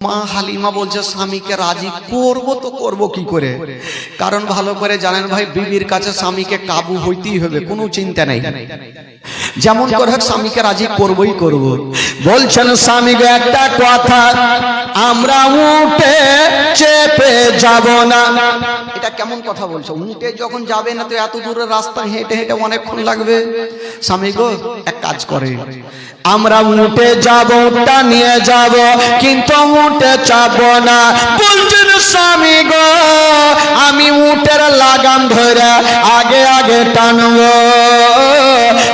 মা হালিমা বলছে স্বামীকে রাজি করব তো করব কি করে, কারণ ভালো করে জানেন ভাই, বিবির কাছে স্বামীকে কাবু হইতেই হবে, কোনো চিন্তা নাই। যেমন করে স্বামীকে রাজি করবই করব। বলছেন স্বামীকে একটা কথা, আমরা উঠে চেপে যাব না। এটা কেমন কথা বলছো? উঠে যখন যাবে না তো এত দূরের রাস্তা হেঁটে হেঁটে অনেকক্ষণ লাগবে। স্বামী গো এক কাজ করে, আমরা উঠে যাব, উঠটা নিয়ে যাব, কিন্তু উঠে চাপবো না। বলছেন স্বামী গো আমি উঠের লাগাম ধরে আগে আগে টানবো,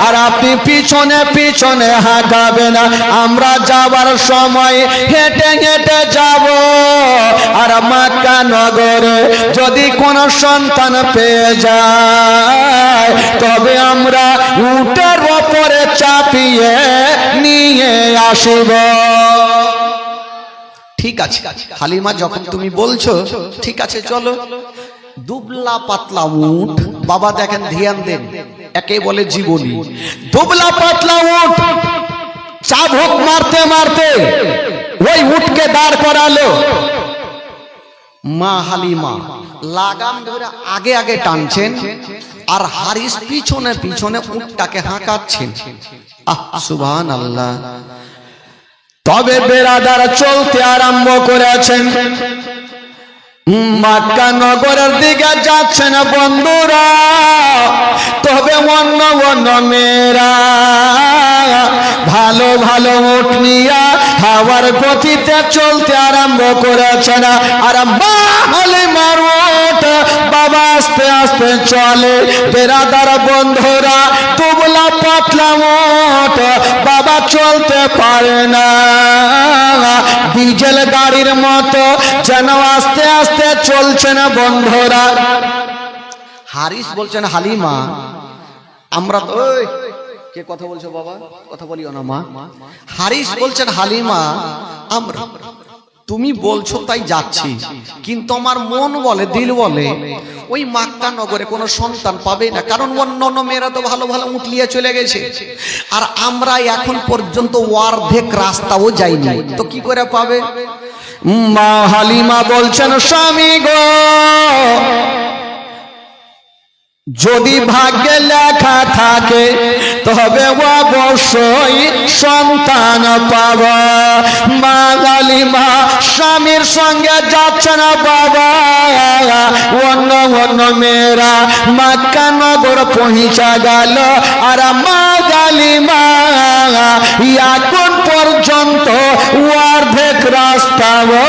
আর আপনি পিছনে পিছনে হাঁটাবেন। আমরা যাবার সময় হেঁটে হেঁটে যাব, আর মক্কা নগরে যদি কোনো সন্তান পেয়ে যায় তবে আমরা উটের ওপরে চাপিয়ে নিয়ে আসব। ঠিক আছে হালিমা, যখন তুমি বলছো ঠিক আছে চলো। দুবলা পাতলা উট, বাবা দেখেন ধ্যান দেন, একে বলে জীবনী। দুবলা পাতলা উট চাবুক মারতে মারতে ওই উটকে দাঁড় করালো। মা হালিমা লাগাম ধরে আগে আগে টানছেন, আর হারিস পিছনে পিছনে উটটাকে হাঁকাচ্ছেন। সুবহানাল্লাহ। তবে বেরাদার চলতে আরম্ভ করেছেন, মক্কা নগরের দিকে যাচ্ছেন বন্ধুরা। তবে অন্য অন্য মেয়েরা ভালো ভালো উট নিয়া হাওয়ার গতিতে চলতে আরম্ভ করেছেন, আর মা হালিমার উট বাবা আস্তে আস্তে চলে। বেরাদার বন্ধুরা, দুবলা পাতলা উট বাবা চলতে পারে না, ডিজেল গাড়ির মতো যেন আস্তে আস্তে চলছে না বন্ধুরা। হারিস বলছেন হালিমা আমরা তো, কে কথা বলছো বাবা, কথা বলিও না মা। হারিস বলছেন হালিমা আমরা, তুমি বলছো তাই যাচ্ছি, কিন্তু আমার মন বলে, দিল বলে ওই মক্কা নগরে কোনো সন্তান পাবে না, কারণ অন্য মেয়েরা তো ভালো ভালো উঠলিয়ে চলে গেছে, আর আমরা এখন পর্যন্ত অর্ধেক রাস্তাও যাইনি, তো কি করে পাবে? মা হালিমা বলছেন স্বামী গো যদি ভাগ্যে লেখা থাকে তবে অবশ্যই সন্তান পাব। মা হালিমা স্বামীর সঙ্গে যাচ্ছে না বাবা, অন্য অন্য মেয়েরা মক্কা নগর পৌঁছা গেল, আর মা হালিমা এখন পর্যন্ত অর্ধেক রাস্তাও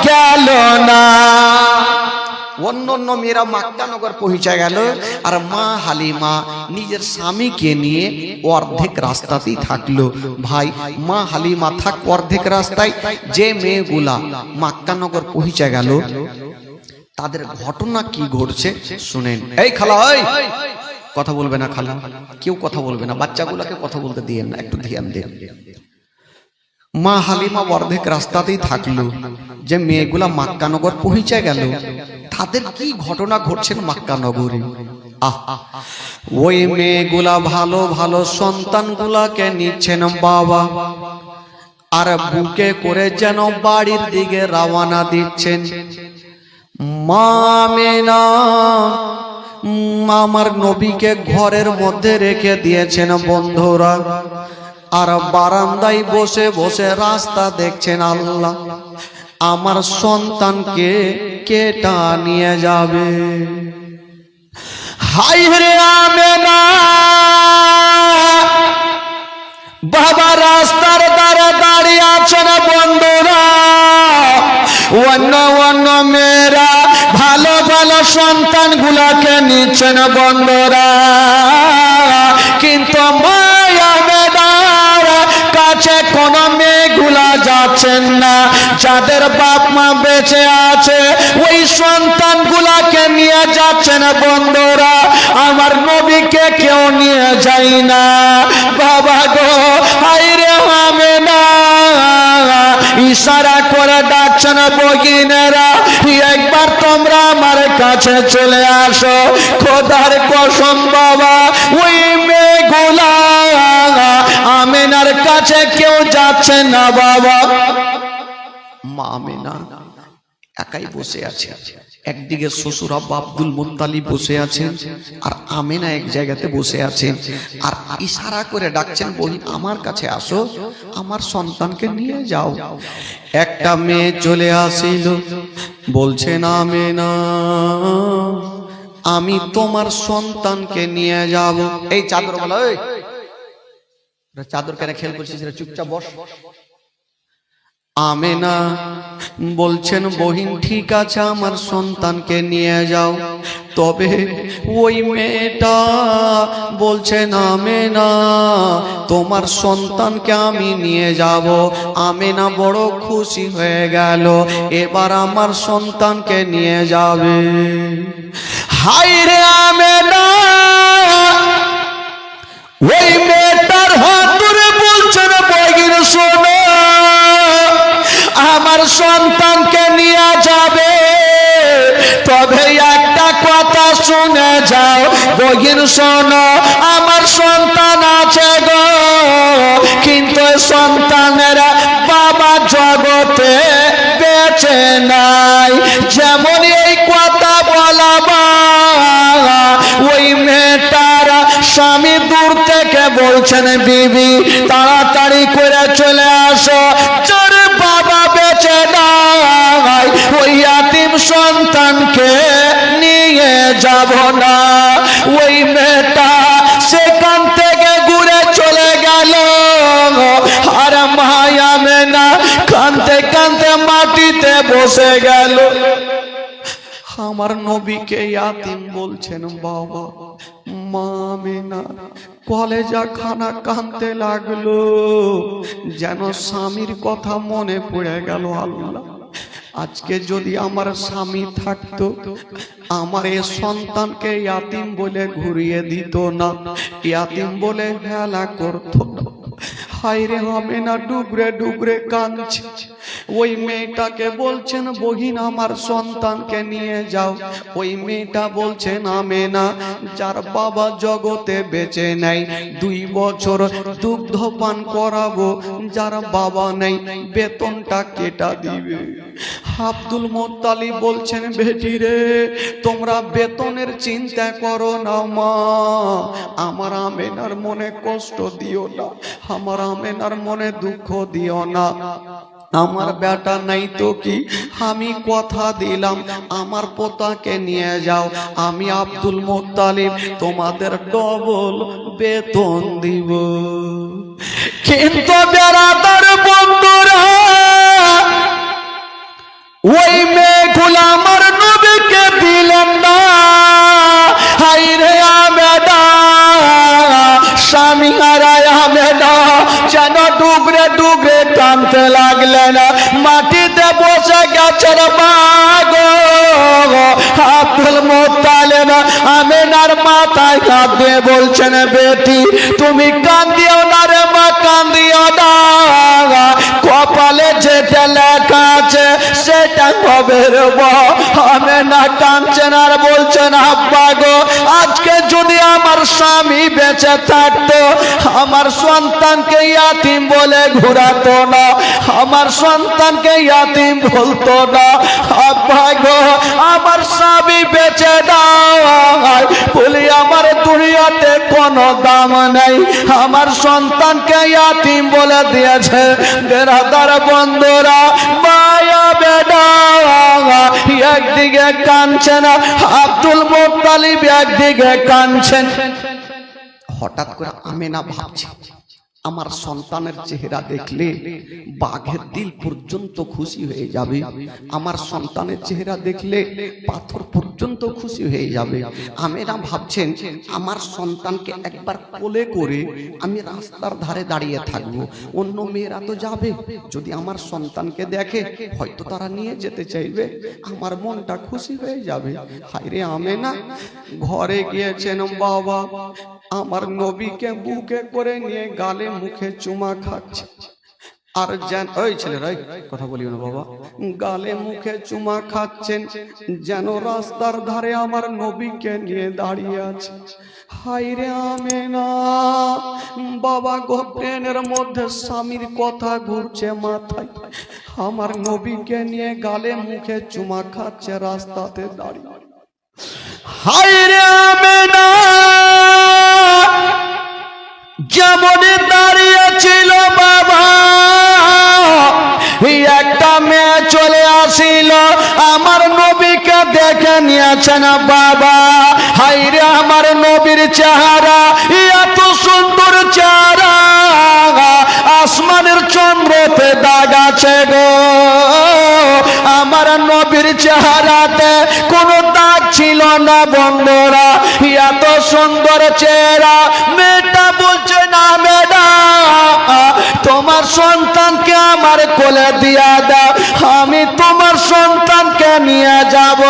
গেল না। অন্য অন্য মেয়েরা মক্কা নগর পৌঁছে গেল, আর মা হালিমা নিজের স্বামীকে নিয়ে অর্ধেক রাস্তাতেই থাকলো। ভাই মা হালিমা থাক অর্ধেক রাস্তায়, যে মেয়েগুলা মক্কা নগর পৌঁছে গেল তাদের ঘটনা কি ঘটছে শুনেন। এই খালা, ওই কথা বলবে না খালা, কেউ কথা বলবে না, বাচ্চাগুলাকে কথা বলতে দিয়েন না, একটু ধ্যান দেন। মা হালিমা অর্ধেক রাস্তাতেই থাকলো, যে মেয়েগুলা মক্কা নগর পৌঁছে গেল তাদের কি ঘটনা ঘটছেন মক্কা নগরে। ওই মেয়েগুলা ভালো ভালো সন্তানগুলাকে নিচ্ছেন বাবা, আর বুকে করে যেন বাড়ির দিকে রওনা দিচ্ছেন। মা আমেনা আমার নবীকে ঘরের মধ্যে রেখে দিয়েছেন বন্ধুরা, আর বারান্দায় বসে বসে রাস্তা দেখছেন, আল্লাহ আমার সন্তানকে কেটা নিয়ে যাবে। হাই রে আমেনা, বাবা রাস্তার ধারে দাঁড়িয়ে আছেন বন্ধুরা, অন্য অন্য মেয়েরা ভালো ভালো সন্তান গুলাকে নিচ্ছেন বন্ধুরা, কিন্তু কাছে কোন মেয়েগুলা যাচ্ছেন না। যাদের বাপ মা বেঁচে আছে ওই সন্তান গুলাকে নিয়ে যাচ্ছেন বন্ধুরা, আমার নবীকে কেউ নিয়ে যায় না। বাবা গো হায়রে আমেনা, ইশারা করে ডাকছেন বগিনেরা, একবার তোমরা আমার কাছে চলে আসো। খোদার কসম বাবা ওই মেয়েগুলা আমেনার কাছে কেউ যাচ্ছে না বাবা। মা আমেনা একাই বসে আছে। একদিকে শ্বশুর আব্বা আব্দুল মুত্তালিব বসে আছেন, আর আমেনা এক জায়গাতে বসে আছেন। আর ইশারা করে ডাকছেন, বহিন আমার কাছে আসো, আমার সন্তানকে নিয়ে যাও। একটা মেয়ে চলে আসিল, বলছেন আমেনা আমি তোমার সন্তানকে নিয়ে যাব। এই চাদর বলো, চাদর কেন খেল করছিস, চুপচাপ বস। আমেনা বলছেন, বহিন ঠিক আছে আমার সন্তানকে নিয়ে যাও। তবে ওই মেয়েটা বলছেন, আমেনা তোমার সন্তানকে আমি নিয়ে যাব। আমেনা বড় খুশি হয়ে গেল, এবার আমার সন্তানকে নিয়ে যাবে। হাই রে আমেনা, ওই মেয়েটার হাত ধরে বলছেন, বহিন শোনো আমার সন্তানকে নিয়ে যাবে, তবে একটা কথা শুনে যাও। বহিন শোনো আমার সন্তান আছে গো, কিন্তু সন্তানের বাবা জগতে বেঁচে নাই। যেমন এই কথা বলা, ওই মেয়েটার স্বামী দূর থেকে বলছেন, বিবি তাড়াতাড়ি করে চলে আসো, যার বাবা বেঁচে নাই ওই ইয়াতিম সন্তানকে নিয়ে যাব না। ওই মেয়েটা সেখান থেকে ঘুরে চলে গেল, আর মা আমেনা কাঁদতে কাঁদতে মাটিতে বসে গেল। আমার নবীকে ইয়াতিম বলছেন বাবা। মা আমেনা কলেজা খানা কাঁদতে লাগলো, যেন স্বামীর কথা মনে পড়ে গেল। আল্লাহ, আজকে যদি আমার স্বামী থাকতো, আমার এই সন্তানকে ইয়াতিম বলে ঘুরিয়ে দিত না, ইয়াতিম বলে হেলা করতো না। হায়রে আমেনা ডুবরে ডুবরে কাঁদছে। ওই মেয়েটাকে বলছেন, বহিন আমার সন্তানকে নিয়ে যাও। ওই মেয়েটা বলছেন, আমেনা যার বাবা জগতে বেঁচে নাই 2 বছর দুগ্ধ পান করাবো, যার বাবা নেই বেতনটা কেটা দিবে। আব্দুল মুত্তালিব বলছেন, বেটি রে তোমরা বেতনের চিন্তা করো না মা, আমার আমেনার মনে কষ্ট দিও না, আমার আমেনার মনে দুঃখ দিও না। আমার বেটা নাই তো কি, আমি কথা দিলাম আমার পোতাকে নিয়ে যাও, আমি আব্দুল মুত্তালিব তোমাদের ডবল বেতন দিব। কিন্তু বেরাদার বন্ধুরা, ওই মেয়েগুলো আমার নবীকে দিলেন না। হাই রে আমেনা, স্বামী হারায় আমেনা যেন ডুগরে ডুগরে টানতে লাগলেন, মাটিতে বসে গেছেন। মাগো আব্দুল মুত্তালিব আমেনার মাথায় হাত দিয়ে বলছেন, বেটি তুমি কান্দিও না রে মা, কান্দিও না, কপালে যেটা লেখা আছে সেটা হবে রে। আমেনা কাঁদছেন আর বলছেন, আব্বা গো আজকে যদি আমার স্বামী বেঁচে থাকতো, আমার সন্তানকে ইয়াতিম বলে ঘুরাতো না, আমার সন্তানকে ইয়াতিম বলতো না। আব্বা গো আমার স্বামী বেঁচে নাই বলি আমার দুনিয়াতে কোনো দাম নেই, আমার সন্তানকে ইয়াতিম বলে দিয়েছে। বেরাদার বন্ধুরা, মায়া বেদা একদিকে কাঁদছেন, আব্দুল মুত্তালিব একদিকে কাঁদছেন। হঠাৎ করে আমেনা ভাবছে, আমার সন্তানের চেহারা দেখলে বাঘের দিল পর্যন্ত খুশি হয়ে যাবে, আমার সন্তানের চেহারা দেখলে পাথর পর্যন্ত খুশি হয়ে যাবে। আমেনা ভাবছেন, আমার সন্তানকে একবার কোলে করে আমি রাস্তার ধারে দাঁড়িয়ে থাকবো, অন্য মেয়েরা তো যাবে, যদি আমার সন্তানকে দেখে হয়তো তারা নিয়ে যেতে চাইবে, আমার মনটা খুশি হয়ে যাবে। হায়রে আমেনা ঘরে গিয়েছেন, বাবা আমার নবীকে বুকে করে নিয়ে গালে মুখে চুমা খাচ্ছে। আর যেন ওই ছেলেরাই কথা বলিও না বাবা, গালে মুখে চুমা খাচ্ছেন যেন রাস্তার ধারে আমার নবীকে নিয়ে দাঁড়িয়ে আছে। হাইরে আমেনা বাবা গো, প্লেনের মধ্যে স্বামীর কথা ঘুরছে মাথায়, আমার নবীকে নিয়ে গালে মুখে চুমা খাচ্ছে রাস্তাতে দাঁড়িয়ে। হাইরে আমেনা যেমন দাঁড়িয়ে ছিল বাবা, একটা মেয়ে চলে আসিল আমার নবীকে দেখে নিয়েছেন বাবা। হাইরে আমার নবীর চেহারা এত সুন্দর চেহারা, আসমানের চন্দ্রতে দাগ আছে গো, আমার নবীর চেহারাতে কোনো দাগ ছিল না বন্ধুরা। এত সুন্দর চেহারা, মেয়েটা বলছে না মেয়েটা তোমার সন্তানকে আমার কোলে দিয়া দাও, আমি তোমার সন্তানকে নিয়ে যাব।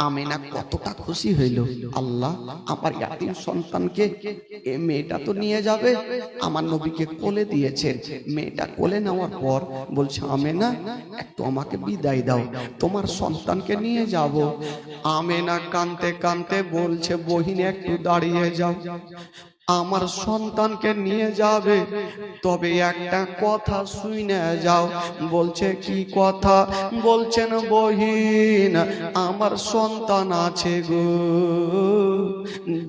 আমিনা কতটা খুশি হইল, আল্লাহ আমার ইয়াতীম সন্তানকে এ মেয়েটা তো নিয়ে যাবে, আমার নবীকে কোলে দিয়েছেন। মেয়েটা কোলে নেওয়ার পর বলছে আমেনা একটু আমাকে বিদায় দাও, তোমার সন্তানকে নিয়ে যাব। আমেনা কাঁদতে কাঁদতে বলছে বহিন একটু দাঁড়িয়ে যাও, আমার সন্তানকে নিয়ে যাবে, তবে একটা কথা শুনে যাও। বলছে কি কথা? বলছেন বহিন আমার সন্তান আছে গো,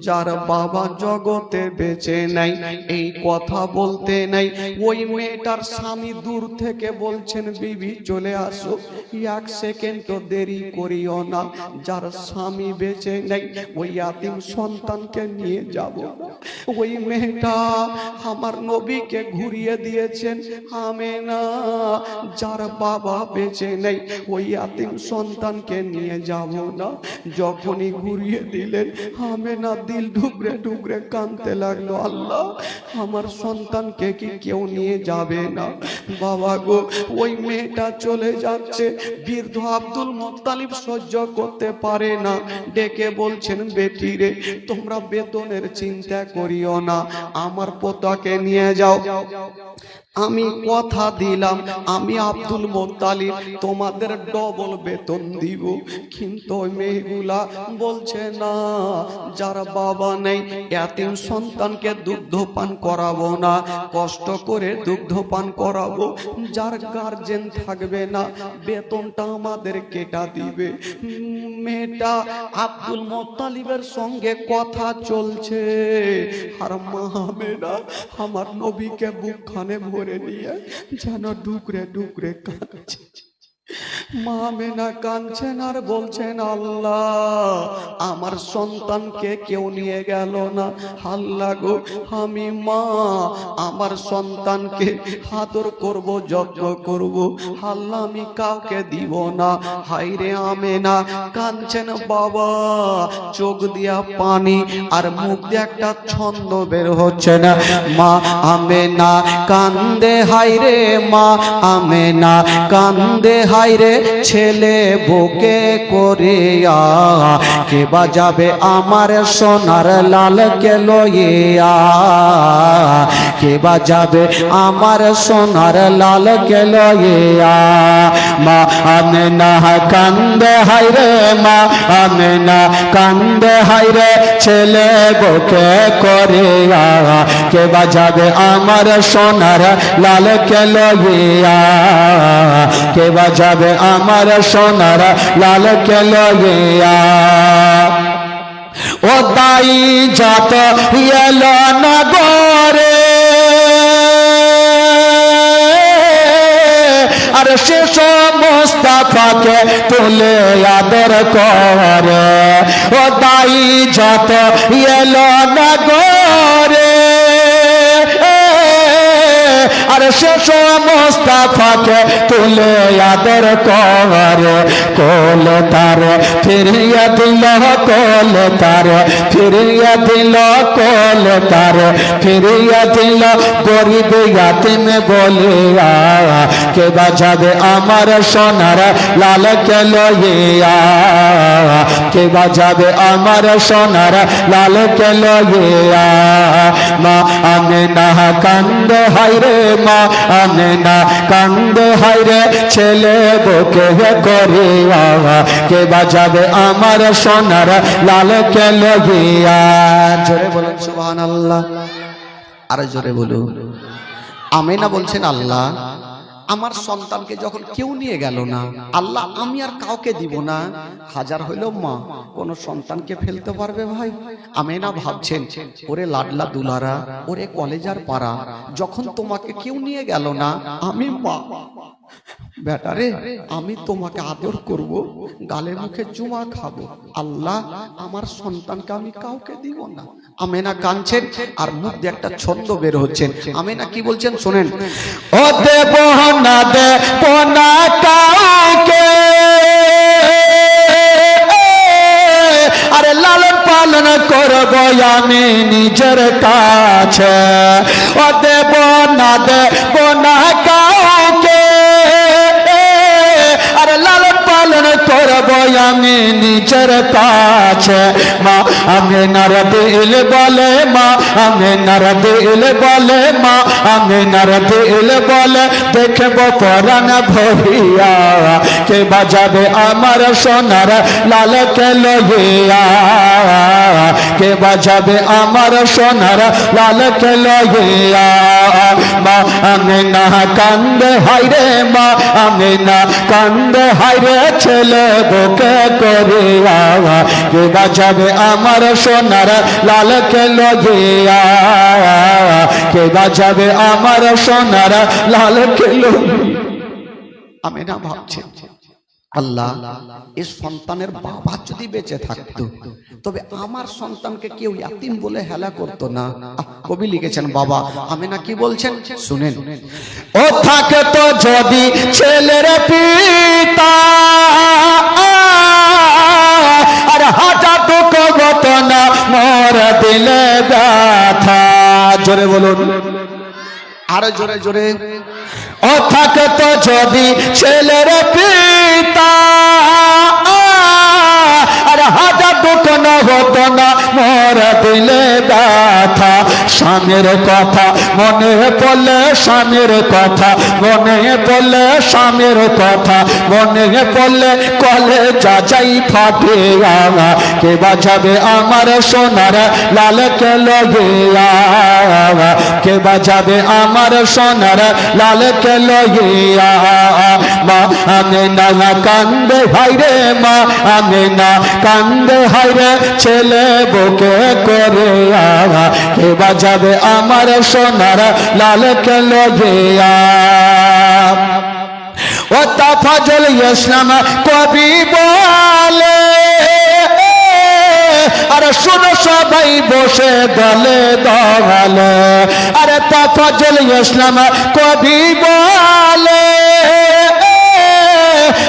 যার বাবা জগতে বেঁচে নাই, এই কথা বলতে নাই। ওই মেয়েটার স্বামী দূর থেকে বলছেন বিবি চলে আসো, এক সেকেন্ড তো দেরি করিও না, যার স্বামী বেঁচে নাই ওই ইয়াতীম সন্তানকে নিয়ে যাব। ওই মেয়েটা আমার নবীকে ঘুরিয়ে দিয়েছেন, আমেনা যার বাবা বেঁচে নেই ওই ইয়াতীম সন্তানকে নিয়ে যাব না। যখনই ঘুরিয়ে দিলেন আমেনা দিল ডুবরে ডুবরে কাঁদতে লাগলো, আল্লাহ আমার সন্তানকে কি কেউ নিয়ে যাবে না? বাবা গো, ওই মেয়েটা চলে যাচ্ছে, বৃদ্ধ আব্দুল মুত্তালিব সহ্য করতে পারে না, ডেকে বলছেন বেটি রে তোমরা বেতনের চিন্তা করিও না, আমার পোতাকে নিয়ে যাও, আমি কথা দিলাম আমি আব্দুল মুত্তালিব তোমাদের ডবল বেতন দিব। কিন্তু ওই মেয়েগুলা বলছে না, যার বাবা নেই ইয়াতীম সন্তানকে দুগ্ধ পান করাবো না, কষ্ট করে দুগ্ধ পান করাবো, যার গার্জেন থাকবে না বেতনটা আমাদের কেটা দিবে। মেয়েটা আব্দুল মুত্তালিবের সঙ্গে কথা চলছে, আর মা আমেনা আমার নবীকে বুকখানে ভরে নিয়ে যেন ডুকরে ডুকরে কাঁদছে। মা আমেনা কাঁদছেন আর বলছেন আল্লাহ আমার সন্তানকে কেউ নিয়ে গেল না, আল্লাহ গো আমি মা আমার সন্তানকে আদর করব যত্ন করব, আল্লাহ আমি কাউকে দিব না। হাইরে আমেনা কাঁদছেন বাবা, চোখ দিয়া পানি আর মুখ দিয়ে একটা ছন্দ বের হচ্ছে না। মা আমেনা কান্দে, হাইরে মা আমেনা কান্দে, হাইরে ছেলে বুকে করিয়া, কে বাজাবে আমার সোনার লালকে লইয়া, কে বাজাবে আমার সোনার লালকে লইয়া। মা আমেনা কান্দে, হাইরে মা আমেনা কান্দে, হাইরে ছেলে বুকে করিয়া, কে বাজাবে আমার সোনার লালকে লইয়া, কে বাজাবে আমার সোনার লালকে লইয়া। ও দাই যাত এলো নগরে, আর শেষ মুস্তাফাকে তুলে আদর করে। ও দাই যাত এলো নগরে, আর শেষ মুস্তাফাকে তুলে আদর করে। কোল তার ফিরিয়ে দিল, কোল তার ফিরিয়ে দিল, কোল তার ফিরিয়ে দিল, গরিব ইয়াতীম বলিয়া, কে বাজাবে আমার সোনার লালকে লইয়া, কে বাজাবে আমার সোনার লালকে লইয়া। মা আমেনা কান্দে, হাইরে মা আমেনা কান্দে হায়রে ছেলে বুকে করিয়া কে বাজাবে আমার সোনার লালকে লগিয়া জোরে বলুন সুবহানাল্লাহ আর জোরে বলুন আমেনা বলছেন আল্লাহ আমার সন্তানকে যখন কেউ নিয়ে গেল না আল্লাহ আমি আর কাউকে দিব না হাজার হইল মা কোন সন্তানকে ফেলতে পারবে ভাই আমেনা ভাবছেন ওরে লাডলা দুলারা ওরে কলেজার পাড়া যখন তোমাকে কেউ নিয়ে গেল না আমি মা বেটারে আমি তোমাকে আদর করব গালে মুখে চুমা খাবো আল্লাহ আমার সন্তানকে আমি কাউকে দিব না আমেনা কাঁদছেন আর মুখ দিয়ে একটা ছন্দ বের হচ্ছেন আমেনা কি বলছেন শুনেন ও দেব না দেব না কাউকে আরে লালন পালন করব আমি নিজের কাছে ও দেব না দেব না কাউকে আরে লালন পালন করব আমি নিজের কাছে মা আমেনার দিল বলে মা আমেনার দিল বলে মা আমেনার দিল বলে দেখব পরাণ ভরিয়া কে বাজাবে আমার সোনার লালকে লইয়া কে বাজাবে আমার সোনার লালকে লইয়া মা আমেনা কান্দে হায়রে মা আমেনা কান্দে হায়রে ছেলে বুকে করিয়া কে বাজাবে আমার সোনার লালকে লইয়া কে বাজাবে আমার সোনার লালকে লইয়া আমেনা ভাবছেন আল্লাহ এই সন্তানের বাবা যদি বেঁচে থাকতো তবে আমার সন্তানকে কেউ ইয়াতিম বলে হেলা করতো না কবি লিখেছেন বাবা আমেনা কি বলছেন শুনেন ও থাকতো যদি ছেলের পিতা আর হাজার দুঃখ হতো না মোর দিলে ব্যথা জোরে বলুন আরো জোরে জোরে ও থাকতো যদি ছেলের পিতা আর হাজার দুঃখ না হতো না মোর দিলে ব্যথা স্বামীর কথা মনে পড়লে স্বামীর কথা মনে পড়লে স্বামীর কথা মনে পড়লে কলে যাচাই ফাটে কে বাজাবে আমার সোনার লালকে লইয়া কে বাজাবে আমার সোনার লালকে লইয়া মা আমেনা কান্দে হায়রে মা আমেনা কান্দে হায়রে ছেলে বুকে করে কে বাজাবে আমার সোনার লালকে লইয়া ও তাফাজুল ইসলাম কবি বলে আরে শুনো সবাই বসে দলে দলে আরে তাফাজুল ইসলাম কবি বলে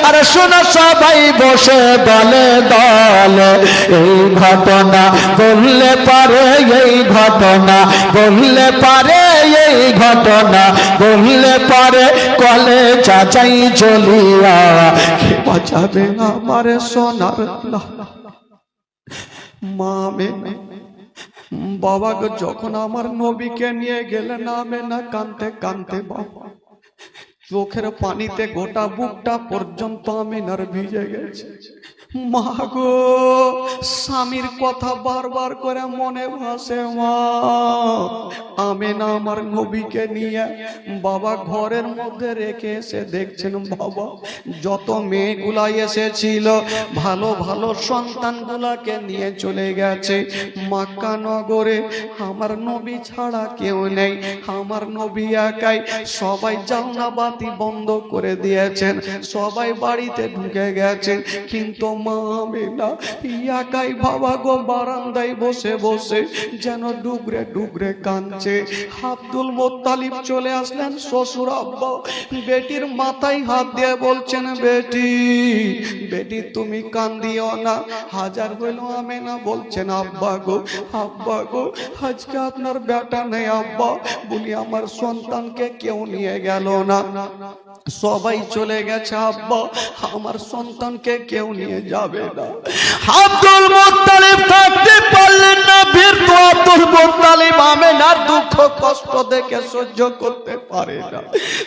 আরে শুনো সবাই বসে দলে দলে এই ঘটনা বললে পারে এই ঘটনা বললে পারে এই ঘটনা বললে পারে কলে চাচাই জ্বলিয়া কে বাঁচাবে আমার সোনার মা বাবা গো যখন আমার নবীকে নিয়ে গেলেন আমেনা কাঁদতে কাঁদতে বাবা চোখের পানিতে গোটা বুকটা পর্যন্ত আমেনার ভিজে গেছে মা গো স্বামীর কথা বারবার করে মনে ভাসে মা আমেনা আমার নবীকে নিয়ে বাবা ঘরের মধ্যে রেখে এসে দেখছেন বাবা যত মেয়েগুলা এসেছিল ভালো ভালো সন্তানগুলাকে নিয়ে চলে গেছে মক্কা নগরে আমার নবী ছাড়া কেউ নেই আমার নবী একাই সবাই জালনা বাতি বন্ধ করে দিয়েছেন সবাই বাড়িতে ঢুকে গেছেন কিন্তু মা আমেনা একাই বাবা গো বারান্দায় বসে বসে যেন ডুগরে ডুগরে কাঁদছে আব্দুল মুত্তালিব চলে আসলেন শ্বশুর আব্বা বেটির মাথায় হাত দিয়ে বলছেন বেটি বেটি তুমি কান্দিও না হাজার হইল আমেনা বলছেন আব্বা গো আজকে আপনার বেটা নেই আব্বা বলি আমার সন্তানকে কেউ নিয়ে গেল না সবাই চলে গেছে আব্বা আমার সন্তানকে কেউ নিয়ে যাবে না আব্দুল মুত্তালিব থাকতে পারলেন না নবীর তো আব্দুল মুত্তালিব আমিনার দুঃখ কষ্ট দেখে সহ্য করতে পারে না।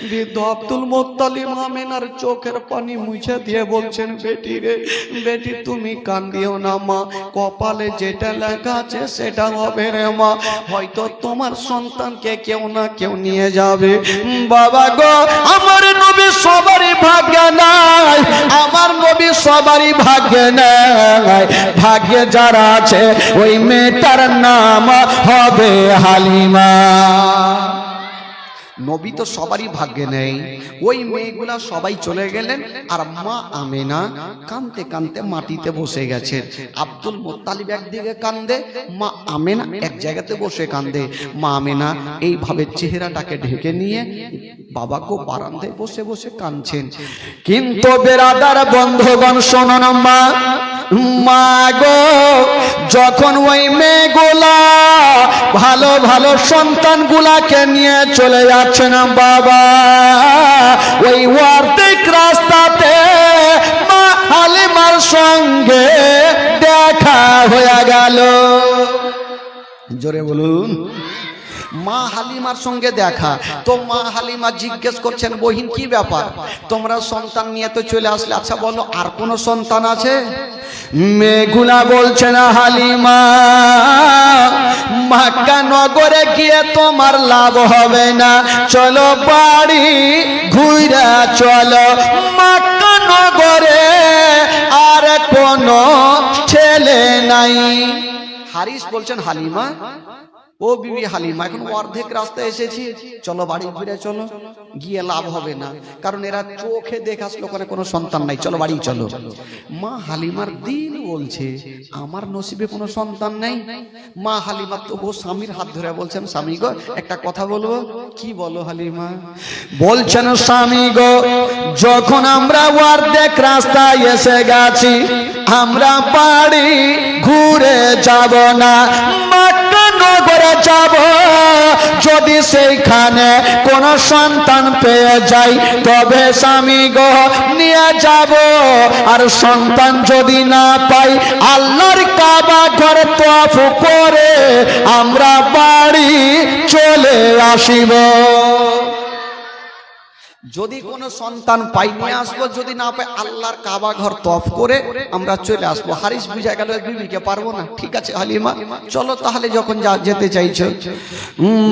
বৃদ্ধ আব্দুল মুত্তালিব আমিনার চোখের পানি মুছে দিয়ে বলছেন, বেটি রে বেটি তুমি কান্দিও না মা, কপালে যেটা লেখা আছে সেটা হবে রে মা, হয়তো তোমার সন্তানকে কেউ না কেউ নিয়ে যাবে। বাবা গো, আমার নবী সবারই ভাগ্যে নাই, আমার নবী সবারই ভাগ্যে নাই। ভাগ্যে যারা আছে ওই মেয়েটার নাম হবে হালিমা। নবী তো সবারই ভাগ্যে নেই। ওই মেয়েগুলা সবাই চলে গেলেন, আর মা আমেনা কাঁদতে কাঁদতে মাটিতে বসে গেছে। আব্দুল মুত্তালিব একদিকে কান্দে, মা আমেনা এক জায়গাতে বসে কান্দে। মা আমেনা এইভাবে চেহারাটাকে ঢেকে নিয়ে বাবাকে বারান্দায় বসে বসে কাঁদছেন। কিন্তু বেরাদার বন্ধুগণ শোনো মা, মা গো, যখন ওই মেয়েগুলা ভালো ভালো সন্তানগুলাকে নিয়ে চলে যাচ্ছেন বাবা, ওই অর্ধেক রাস্তাতে মা হালিমার সঙ্গে দেখা হয়ে গেল। জোরে বলুন, মা হালিমার সঙ্গে দেখা। তো মা হালিমা জিজ্ঞেস করছেন, বহিন কি ব্যাপার, তোমরা সন্তান নিয়ে তো চলে আসলে, আচ্ছা বলো আর কোনো সন্তান আছে? মেয়েগুলা বলছেন, হালিমা মক্কা নগরে গিয়ে তোমার লাভ হবে না, চলো বাড়ি ঘুরে চলো, মক্কা নগরে আর কোনো ছেলে নাই। হারিস বলছেন, হালিমা ও বিবি হালিমা, এখন অর্ধেক রাস্তায় এসেছি, চলো বাড়ি ঘুরে চলো, গিয়ে লাভ হবে না, কারণ এরা চোখে দেখে আসলো ওখানে কোনো সন্তান নাই, চলো বাড়ি চলো। মা হালিমার দিল বলছে আমার নসিবে কোনো সন্তান নাই। মা হালিমা তো ও স্বামীর হাত ধরে বলছেন, স্বামী গো একটা কথা বলবো। কি বলো হালিমা? বলছেন, স্বামী গো, যখন আমরা অর্ধেক রাস্তায় এসে গেছি, আমরা বাড়ি ঘুরে যাব না, মক্কা নগরে যাব, যদি সেইখানে কোন সন্তান পেয়ে যাই তবে স্বামী গো নিয়ে যাব, আর সন্তান যদি না পাই আল্লাহর কাবা ঘরে তওয়াফ করে আমরা বাড়ি চলে আসিব। যদি কোনো সন্তান পাই নিয়ে আসবো, যদি না পাই আল্লাহর কাবা ঘর তওয়াফ করে আমরা চলে আসবো। হারিস বুঝা গেল বিবিকে পারবো না, ঠিক আছে হালিমা চলো তাহলে, যখন যেতে চাইছো।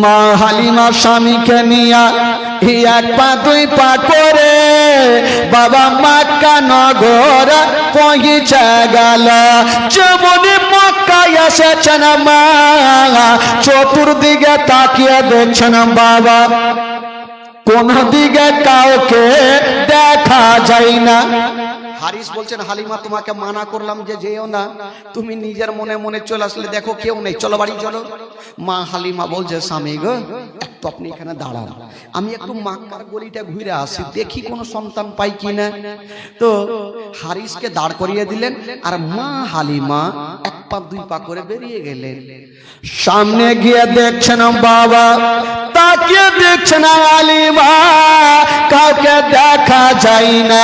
মা হালিমা স্বামীকে নিয়ে এক পা দুই পা করে বাবা মক্কা নগর পৌঁছে গেল। যেমনি মক্কায় এসেছেন মা, চতুর্দিকে তাকিয়ে দেখছেন বাবা, কোন দিকে কাউকে দেখা যায় না। হারিস বলছেন, হালিমা তোমাকে মানা করলাম যে যেও না, তুমি নিজের মনে মনে চলে আসলে, দেখো কেউ নেই, চলো বাড়ি চলো। মা হালিমা বলছে, স্বামী গো একটু আপনি এখানে দাঁড়ান, আমি একটু মক্কার গলিটা ঘুরে আসি, দেখি কোনো সন্তান পাই কিনা। তো হারিসকে দাঁড় করিয়ে দিলেন, আর মা হালিমা এক পা দুই পা করে বেরিয়ে গেলেন। সামনে গিয়ে দেখছেন বাবা, তাকিয়ে দেখছেন হালিমা, কাউকে দেখা যায় না।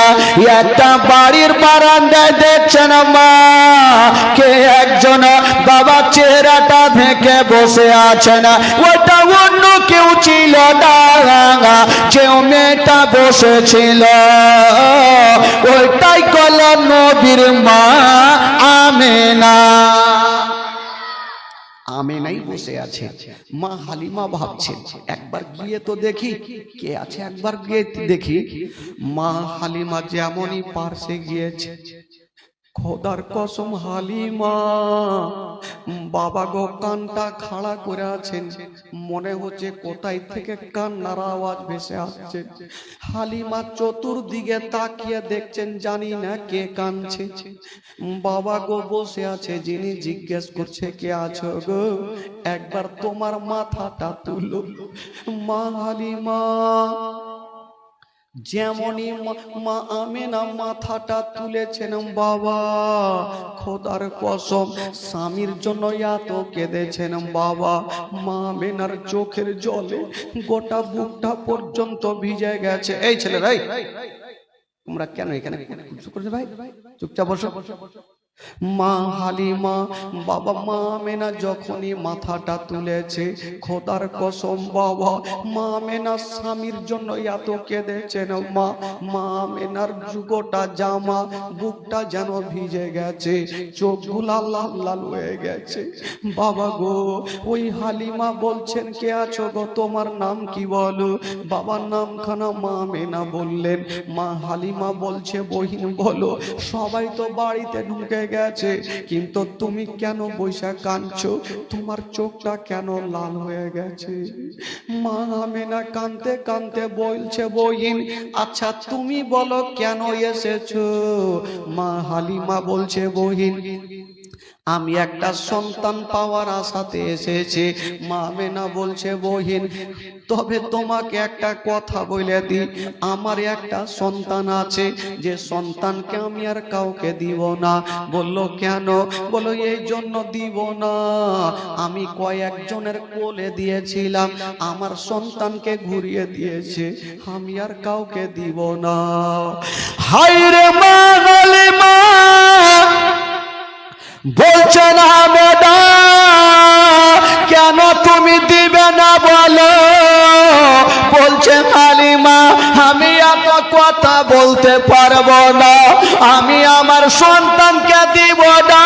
একটা বাড়ির বারান্দায় দেখছেন মা, কে একজন বাবা চেহারাটা ঢেকে বসে আছেন, ওটা অন্য কেউ ছিল না, যে মেয়েটা বসেছিল ওইটাই কল নবীর মা আমেনা। আমেনাই বসে আছে। মা হালিমা ভাবছেন একবার গিয়ে তো দেখি কে আছে, একবার গিয়ে দেখি। মা হালিমা যেমনই পার্শ্বে গিয়েছে, খোদার কসম হালিমা বাবা গো কানটা খাড়া করে আছেন, মনে হচ্ছে কোথায় থেকে কান্নার আওয়াজ ভেসে আসছে। হালিমা চতুর্দিকে তাকিয়ে দেখছেন, জানি না কে কাঁদছে। বাবা গো বসে আছে, যিনি জিজ্ঞেস করছে কে আছো গো, একবার তোমার মাথাটা তুলো। মা হালিমা যেমনই মা আমেনা মাথাটা তুলেছেন, বাবা খোদার কসম স্বামীর জন্য এত কেঁদেছেন বাবা। মা আমেনার চোখের জলে গোটা বুকটা পর্যন্ত ভিজে গেছে। এই ছেলে ভাই তোমরা কেন এখানে ভাই চুপচাপ বসো। মা হালিমা বাবা মা আমেনা যখনই মাথাটা তুলেছে, খোদার কসম বাবা মা আমেনা স্বামীর জন্য এত কেঁদেছেন। মা আমেনার যুগটা জামা বুকটা যেন ভিজে গেছে, চোখগুলা লাল লাল হয়ে গেছে। বাবা গো, ওই হালিমা বলছেন কে আছো গো, তোমার নাম কি বলো? বাবার নামখানা মা আমেনা বললেন। মা হালিমা বলছে বহিন বলো, সবাই তো বাড়িতে ঢুকে গেছে, কিন্তু তুমি কেন বৈশা কাঁদছো? তোমার চোখটা কেন লাল হয়ে গেছে? মা আমেনা কাঁদতে কাঁদতে বলছে বহিন আচ্ছা তুমি বলো কেন এসেছো? মা হালিমা বলছে বহিন আমি একটা সন্তান পাওয়ার আশাতে এসেছি। মা আমেনা বলছে বহিন তবে তোমাকে একটা কথা বলে দিই, আমার একটা সন্তান আছে, যে সন্তানকে আমি আর কাউকে দিব না। বললো কেন? বলো এই জন্য দিব না, আমি কয়েকজনের কোলে দিয়েছিলাম, আমার সন্তানকে ঘুরিয়ে দিয়েছে, আমি আর কাউকে দিব না। হায়রে মা হালিমা বলছেন আমেনা কেন তুমি দিবে না বলো? বলছে হালিমা আমি এত কথা বলতে পারবো না, আমি আমার সন্তানকে দিব না,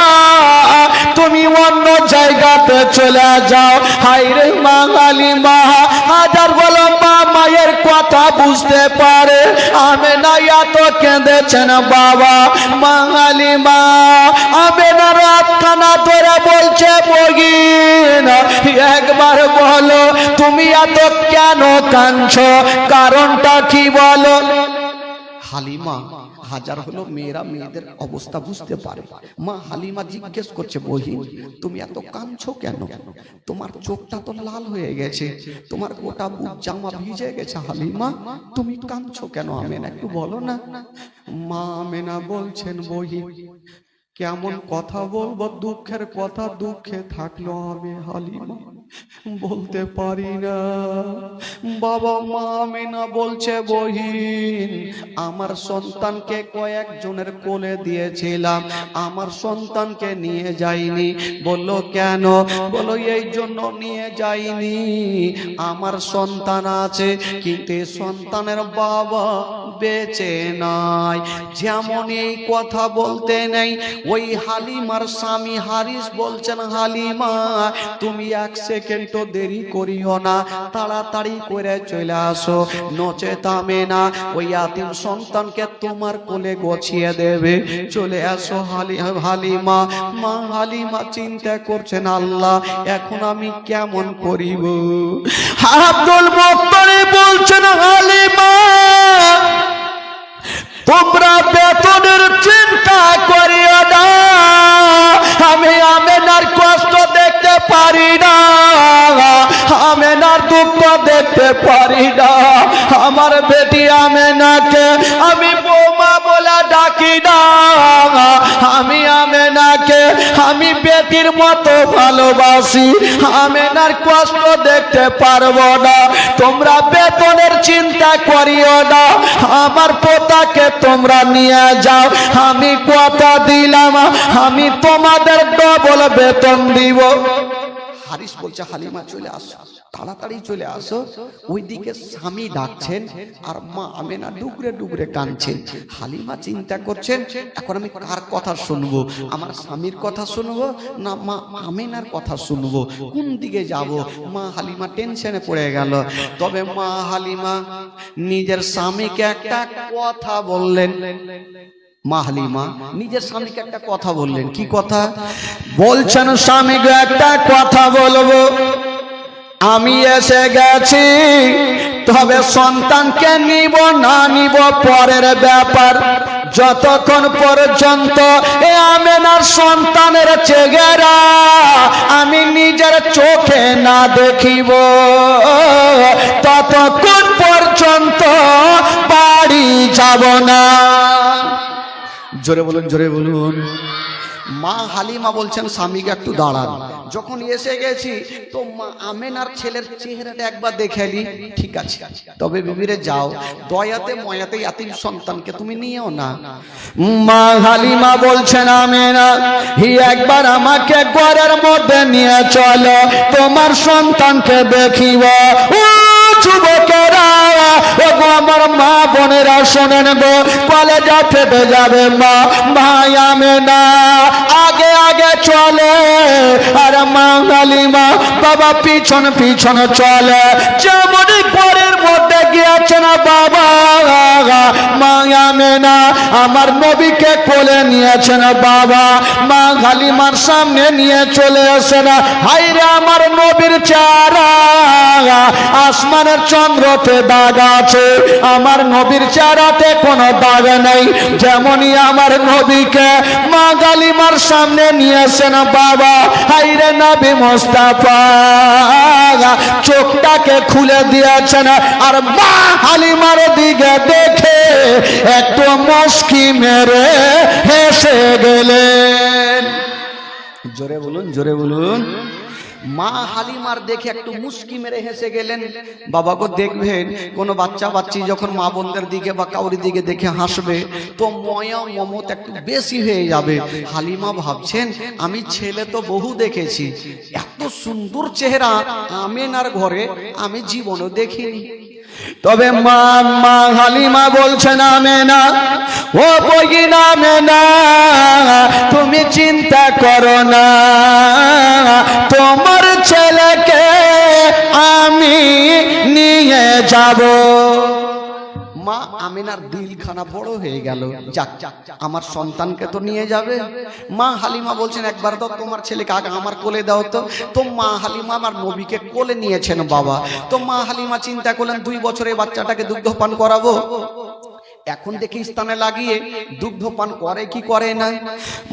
তুমি অন্য জায়গাতে চলে যাও। হায়রে মা হালিমা হাজার বলো মা মায়ের কথা বুঝতে পারে, আমেনা এত কেঁদেছেন বাবা। মা হালিমা আমেনা রাতখানা ধরে বলছে বগিন একবার বলো তুমি এত কেন কাঁদছো, কারণটা কি বলো? হালিমা হাজার হলো মেয়েরা মেয়েদের অবস্থা বুঝতে পারে। মা হালিমা জিজ্ঞেস করছে বহিন তুমি এত কাঁদছো কেন? তোমার চোখটা তো লাল হয়ে গেছে, তোমার গোটা বুক জামা ভিজে গেছে, হালিমা তুমি কাঁদছো কেন? আমেনা একটু বলো না। মা আমেনা বলছেন বহিন কেমন কথা বলবো, দুঃখের কথা দুঃখে থাকলো আমি হালিমা বলতে পারি না। বাবা মা আমেনা বলছে বহিন আমার সন্তানকে কয়েকজনের কোলে দিয়েছিলাম, আমার সন্তানকে নিয়ে যাইনি। বললো কেন? বলো এই জন্য নিয়ে যাইনি, আমার সন্তান আছে কিন্তু সন্তানের বাবা বেঁচে নাই। যেমন এই কথা বলতে নেই, ওই হালিমার স্বামী হারিস বলছেন হালিমা তুমি এক সেকেন্ড দেরি করিও না, তাড়াতাড়ি করে চলে আসো, নচেত আমেনা ওই আতিম সন্তানকে তোমার কোলে গছিয়ে দেবে। চলে আসো হালিমা। মা হালিমা চিন্তা করছেন আল্লাহ এখন আমি কেমন করিব। আব্দুল মুত্তালিব বলছেন হালিমা তোমরা বেতনের চিন্তা করিও না, আমি আমেনার কষ্ট দেখতে পারি না, আমেনার দুঃখ দেখতে পারি না, আমার বেটি আমেনাকে আমি বৌমা বলে ডাকি না, আমি আমেনাকে আমি বেটির মতো ভালোবাসি, আমেনার কষ্ট দেখতে পারবো না, তোমরা বেতনের চিন্তা করিও না, আমার পোতাকে তোমরা নিয়ে যাও, আমি কথা দিলাম আমি তোমাদের ডবল বেতন দিব। হারিস বলছে হালিমা চলে আসো, তাড়াতাড়ি চলে আসো। ওইদিকে স্বামী ডাকছেন আর মা আমেনা ডুগরে ডুগরে কাঁদছেন। হালিমা চিন্তা করছেন এখন আমি কার কথা শুনবো, আমার স্বামীর কথা শুনবো না মা আমেনার কথা শুনবো, কোন দিকে যাব? মা হালিমা টেনশনে পড়ে গেল। তবে মা হালিমা নিজের স্বামীকে একটা কথা বললেন। মা হালিমা নিজের স্বামীকে একটা কথা বললেন। কি কথা বলছেন? স্বামীকে একটা কথা বলবো, আমি এসে গেছি, তবে সন্তানকে নিব না নিব পরের ব্যাপার, যতক্ষণ পর্যন্ত এ আমেনার সন্তানের চেহারা আমি নিজের চোখে না দেখিব ততক্ষণ পর্যন্ত বাড়ি যাব না। জোরে বলুন, জোরে বলুন। মা হালিমা বলছেন স্বামীকে একটু দাঁড়ান। যখন এসে গেছি তো মা আমেনার ছেলের চেহারাটা একবার দেখে নি, ঠিক আছে তবে বিবিরে যাও, দয়াতে ময়াতে ইয়াতিম সন্তানকে তুমি নিও না। মা হালিমা বলছেন আমেনা একবার আমাকে ঘরের মধ্যে নিয়ে চলো, তোমার সন্তানকে দেখিব। ও যুবকেরা, ও গো আমার মা বোনেরা শোনেন গো, কলেজা ফেটে যাবে। মা ভাই আমেনা আগে আগে চলে, আর মা হালিমা বাবা পিছন পিছন চলে। যেমনই ঘরের মধ্যে গিয়েছেন বাবা, মা আমেনা আমার নবীকে কোলে নিয়েছেন বাবা, মা হালিমার সামনে নিয়ে চলে আসেন। হাইরে আমার নবীর চেহারা, আসমানের চন্দ্রতে দাগ আছে, আমার নবীর চেহারাতে কোনো দাগ নেই। যেমনই আমার নবীকে মা হালিমার সামনে নিয়েছেন বাবা, হাইরে নবী মুস্তাফা চোখটাকে খুলে দিয়েছেন, আর মা হালিমার দিকে দেখে একটু মুস্কি মেরে হেসে গেলেন। জোরে বলুন, জোরে বলুন। মা হালিমার দেখে একটু মুস্কি মেরে হেসে গেলেন। বাবা গো দেখবেন কোন বাচ্চা বাচ্চি যখন মা বোনদের দিকে বা কাউরি দিকে দেখে হাসবে তো ময়া মমত একটু বেশি হয়ে যাবে। হালিমা ভাবছেন আমি ছেলে তো বহু দেখেছি, এত সুন্দর চেহারা আমেনার ঘরে আমি জীবনও দেখিনি। তবে মা হালিমা বলছেন আমেনা, ও বগিনা আমেনা তুমি চিন্তা করো না, তোমার ছেলেকে আমি নিয়ে যাব। মা আমিনার দিলখানা বড় হয়ে গেল, যাক আমার সন্তানকে তো নিয়ে যাবে। মা হালিমা বলছেন একবার তো তোমার ছেলেকে আগে আমার কোলে দাও তো। তো মা হালিমা আমার নবীকে কোলে নিয়েছেন বাবা। তো মা হালিমা চিন্তা করলেন 2 বছরের বাচ্চাটাকে দুগ্ধপান করাবো। এখন দেখি স্থানে লাগিয়ে দুগ্ধপান করে কি করে না।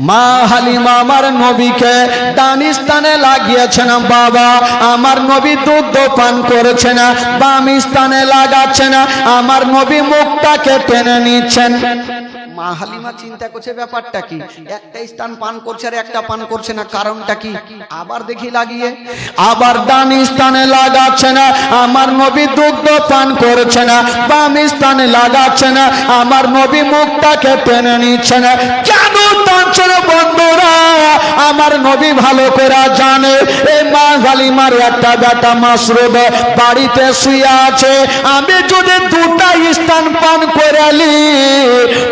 মা হালিমা আমার নবীকে ডান স্থানে লাগিয়েছেন বাবা, আমার নবী দুগ্ধপান করেছে না। বাম স্থানে লাগাচ্ছে না, আমার নবী মুখটাকে টেনে নিচ্ছেন। মা হালিমা চিন্তা করছে ব্যাপারটা কি, একটা স্থান পান করছে আর একটা পান করছে না, কারণটা কি। আবার দেখি লাগিয়ে, আবার ডান স্থানে লাগাচ্ছে না, আমার নবী দুগ্ধ পান করছে না। বাম স্থানে লাগাচ্ছে না, আমার নবী মুখটাকে টেনে নিচ্ছে না। কেন টানছেন বন্ধুরা? আমার নবী ভালো করে জানে এই মা হালিমার একটা বেটা মাসরুদ বাড়িতে শুয়ে আছে। আমি যদি 2টা স্থান পান করে নি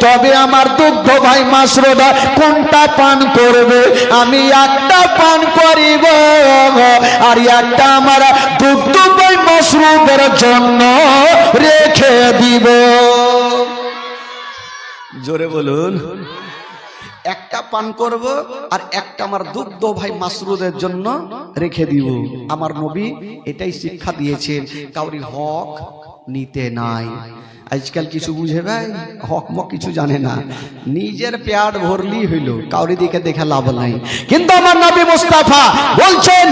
তবে আমার দুগ্ধ ভাই মাসরুদ কোনটা পান করবে? আমি একটা পান করিব, আর একটা আমার দুগ্ধ ভাই মাসরুদের জন্য রেখে দিব। জোরে বলুন। একটা পান করব আর একটা আমার দুগ্ধ ভাই মাসরুদের জন্য রেখে দিব। আমার নবী এটাই শিক্ষা দিয়েছেন, কাউরি হক নিতে নাই। আজকাল কিছু বুঝে ভাই হক মক কিছু জানে না, নিজের পেট ভরলি হইল, কাউরি দিকে দেখে লাভ নাই। কিন্তু আমার নবী মুস্তাফা বলছেন,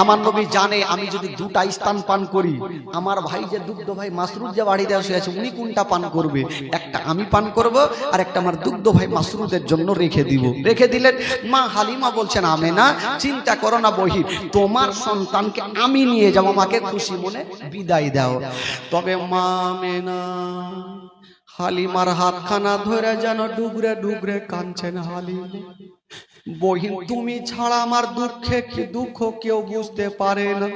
আমার নবী জানে আমি যদি 2টা স্থান পান করি, আমার ভাই যে দুগ্ধ ভাই মাসরুদ যে বাড়িতে বসে আছে উনি কোনটা পান করবে? একটা আমি পান করব আর একটা আমার দুগ্ধ ভাই মাসরুদের জন্য রেখে দিব। রেখে দিলেন। মা হালিমা বলছেন আমেনা চিন্তা করো না বহি, তোমার সন্তানকে আমি নিয়ে যাব, আমাকে খুশি মনে বিদায় দাও। তবে মা আমেনা হালিমার হাতখানা ধরে যেন ডুগরে ডুগরে কাঁদছেন। হালিমা বহিন তুমি ছাড়া আমার দুঃখে কি দুঃখ কেউ বুঝতে পারে না।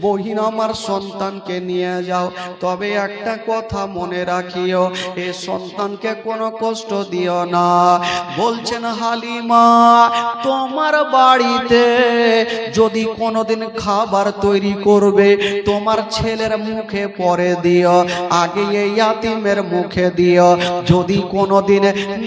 বহিন আমার সন্তানকে নিয়ে যাও, তবে একটা কথা মনে রাখিও, এ সন্তানকে কোনো কষ্ট দিও না। বলছেন হালিমা তোমার বাড়িতে যদি কোনোদিন খাবার তৈরি করবে তোমার ছেলের মুখে পরে দিও, আগে এই ইয়াতিমের মুখে দিও। যদি কোনোদিন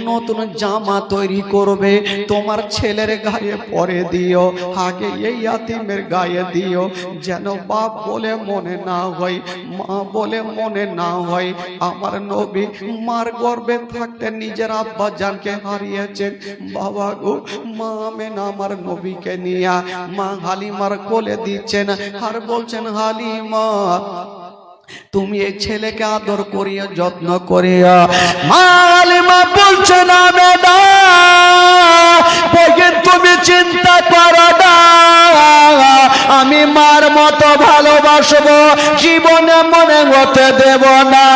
নতুন জামা তৈরি করবে তোমার ছেলের গায়ে পরে দিও, আগে এই ইয়াতিমের গায়ে দিও, যেন বাপ বলে মনে না হয়, মা বলে মনে না হয়। আমার নবী মার গর্ভে থাকতে নিজের আব্বা জানকে হারিয়েছেন। বাবা গো, মা আমেনা আমার নবীকে নিয়ে মা হালিমার কোলে দিচ্ছেন আর বলছেন হালিমা তুমি এই ছেলেকে আদর করিয়া যত্ন করিয়া। মা হালিমা বলছেন আমেনা বসবো, জীবনে মনে হতে দেব না।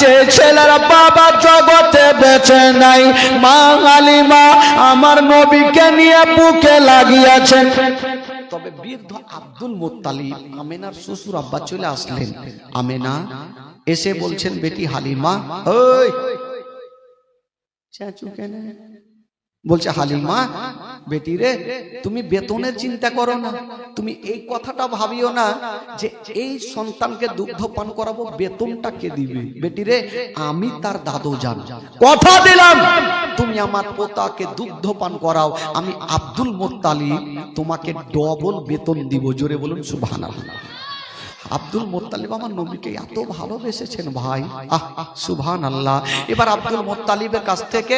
যে ছেলের বাবা জগতে বেঁচে নাই, মা হালিমা আমার নবীকে নিয়ে বুকে লাগিয়েছেন। তবে বৃদ্ধ আব্দুল মুত্তালিব, আমেনার শ্বশুর আব্বা চলে আসলেন। আমেনা এসে বলছেন, বেটি হালিমা, ওই চাচু কেন? বলছে, হালিমা বেটি রে, তুমি বেতনের চিন্তা করো না, তুমি এই কথাটা ভাবিও না যে এই সন্তানকে দুগ্ধ পান করাবো, বেতনটা কে দিবে? বেটি রে, আমি তার দাদু জান, কথা দিলাম তুমি আমার পোতাকে দুগ্ধ পান করাও, আমি আব্দুল মুত্তালিব তোমাকে ডবল বেতন দিব। জোরে বলুন সুবহানাল্লাহ। আব্দুল মুত্তালিব আমার নবীকে এত ভালোবেসেছেন ভাই, সুবহানাল্লাহ। এবার আব্দুল মুত্তালিবের কাছ থেকে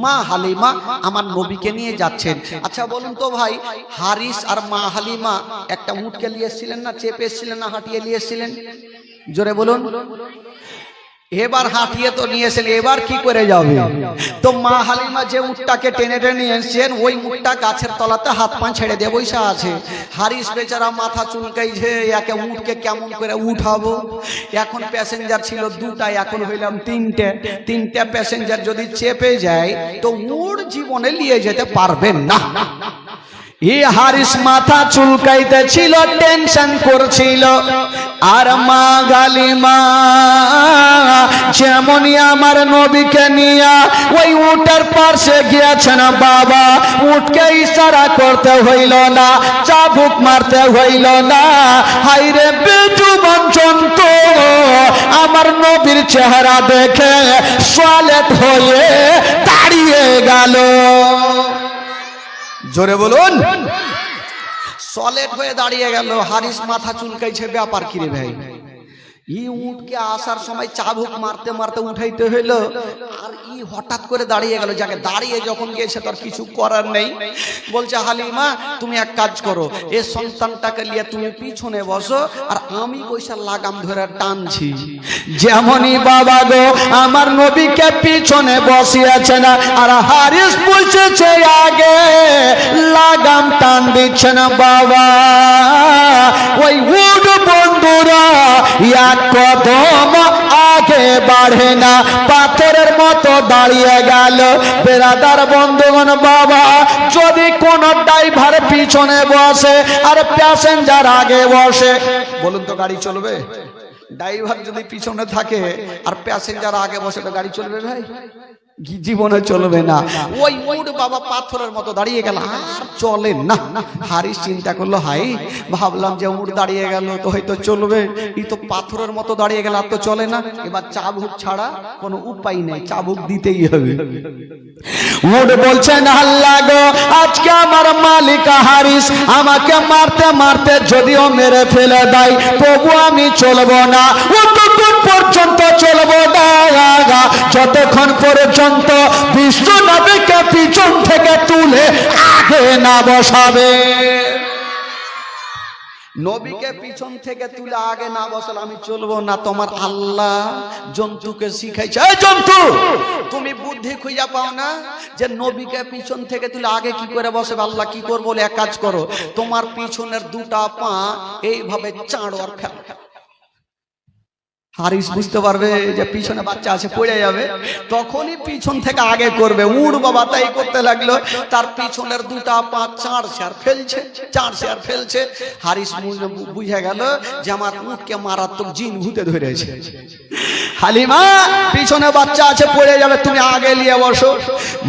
মা হালিমা আমার নবীকে নিয়ে যাচ্ছেন। আচ্ছা বলুন তো ভাই, হারিস আর মা হালিমা একটা উটকে নিয়ে এসেছিলেন না, চেপে এসেছিলেন না, হাঁটিয়ে নিয়ে এসেছিলেন? জোরে বলুন। এবার হাঁটিয়ে তো নিয়েছেন, এবার কি করে যাবে? তো মা হালিমা যে উটটাকে টেনে টেনে এসেছেন, ওই উটটা গাছের তলাতে হাত পা ছেড়ে দিয়ে বসে আছে। হারিস বেচারা মাথা চুলকাইছে, একে উটকে কেমন করে উঠাবো। এখন প্যাসেঞ্জার ছিল দুটা, এখন হইলাম তিনটে প্যাসেঞ্জার যদি চেপে যায় তো উট জীবনে নিয়ে যেতে পারবেন না। এই হারিস মাথা চুলকাইতে ছিল, টেনশন করছিল। আর মা হালিমা যেমনই আমার নবীকে নিয়ে ওই উটের পাশে গিয়েছেন, বাবা উটকে ইশারা করতে হইল না, চাবুক মারতে হইল না। হাইরে বেজুবান জন্তু আমার নবীর চেহারা দেখে সালেট হয়ে দাঁড়িয়ে গেল। জোরে বলুন। সলেট হয়ে দাঁড়িয়ে গেল। হারিস মাথা চুলকাইছে, ব্যাপার কি রে ভাই? ই উটকে আসার সময় চাবুক মারতে মারতে উঠাইতে হইলো, আর ই হঠাৎ করে দাঁড়িয়ে গেল। যাকে দাঁড়িয়ে যখন গিয়েছে তার কিছু করার নেই। বলছে, হালিমা তুমি এক কাজ করো, এই সন্তানটাকে নিয়ে তুমি পিছনে বসো, আর আমি পয়সা লাগাম ধরে টানছি। যেমনই বাবা গো আমার নবীকে পিছনে বসিয়েছে না, আর হারিস বসেছে আগে, লাগাম টান দিচ্ছে না বাবা। ওই উট বন্ধুরা এক কদম আগে বাড়ে না, পাথরের মতো দাঁড়িয়ে গেল। বেরাদার বন্ধুগণ, বাবা যদি কোন ড্রাইভার পিছনে বসে আর প্যাসেঞ্জার আগে বসে, বলুন তো গাড়ি চলবে? ড্রাইভার যদি পিছনে থাকে আর প্যাসেঞ্জার আগে বসে তো গাড়ি চলবে ভাই? জীবনে চলবে না। ওই উট বাবা পাথরের মতো দাঁড়িয়ে গেল, আর চলে না। হারিস চিন্তা করলো, হাই ভাবলাম যে উট দাঁড়িয়ে গেল তো হয়তো চলবে, এই তো পাথরের মতো দাঁড়িয়ে গেল, আর তো চলে না। এবার চাবুক ছাড়া কোনো উপায় নেই, চাবুক দিতেই হবে। উট বলছেন, আল্লাহ গো আজকে আমার মালিক হারিস আমাকে মারতে মারতে যদিও মেরে ফেলে দেয়, তবু আমি চলবো না। ততক্ষণ পর্যন্ত চলবো না যতক্ষণ পর্যন্ত বিশ্ব নবীকে পিছন থেকে তুলে আগে না বসাবে। নবীকে পিছন থেকে তুলে আগে না বসালে আমি চলবো না। তোমার আল্লাহ জন্তুকে শিখাইছে, এই জন্তু তুমি বুদ্ধি খুঁজে পাও না যে নবীকে পিছন থেকে তুলে আগে কি করে বসাবে? আল্লাহ কি করবো? এক কাজ করো, তোমার পিছনের দুটা পা এইভাবে চাঁড়ো আর ফেলো। হারিস বুঝতে পারবে যে পিছনে বাচ্চা আছে, পড়ে যাবে, তখনই পিছন থেকে আগে করবে। উড় বাবা তাই করতে লাগলো, তার পিছনের দুটা পা চাঁড়ছে আর ফেলছে, চাঁড়ছে আর ফেলছে। হারিস বুঝে গেল যে আমার উটকে মারাত্মক জিন ভূতে ধরেছে। হালিমা পিছনে বাচ্চা আছে, পড়ে যাবে, তুমি আগে নিয়ে বসো।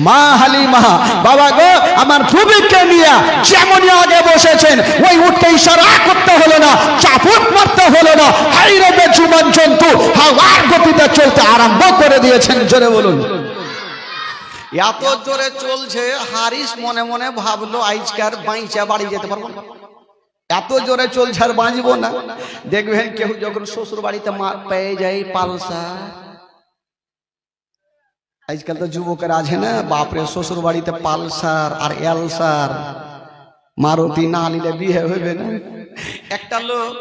মা হালিমা, বাবা গো আমার নবীকে নিয়ে যেমনই আগে বসেছেন, ওই উটকে ইশারা করতে হলো না, চাপুক মারতে হলো না। হাইরে বেজুবান জন্তু হাওয়ার গতিতে চলতে আরম্ভ করে দিয়েছেন। জোরে বলুন। এত জোরে চলছে, হারিস মনে মনে ভাবলো আজকার বাইচা বাড়ি যেতে পারবো না, এত জোরে চলছে আর বাঁচবো না। দেখবেন কেউ যখন শ্বশুর বাড়িতে পেয়ে যায় পালসার, আজকাল তো যুবকের আছে না, বাপরে শ্বশুর বাড়িতে পালসার আর এলসার, মারুতি না নিলে বিয়ে হইবে না। একটা লোক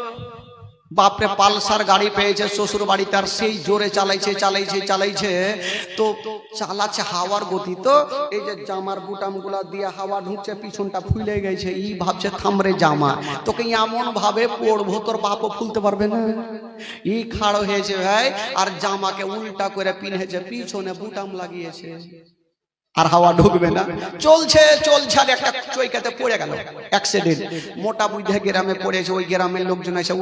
বাপরে পালসার গাড়ি পেয়েছে শ্বশুর বাড়িতে, আর সেই জোরে চালাইছে তো চালাচ্ছে হাওয়ার গতি, তো এই যে জামার বুটাম গুলা দিয়ে হাওয়া ঢুকছে, পিছনটা ফুলে গেছে। ই ভাবছে থামরে জামা, তোকে এমন ভাবে পড়বো তোর বাপও ফুলতে পারবে না। ই খাড়ো হয়েছে ভাই, আর জামাকে উল্টা করে পিনেছে, পিছনে বুটাম লাগিয়েছে, আর হাওয়া ঢুকবে না। চলছে আর একটা চৈকাতে পড়ে গেল, অ্যাক্সিডেন্ট। মোটা বুঝে গ্রামে পড়েছে, ওই গ্রামের লোকজন এসে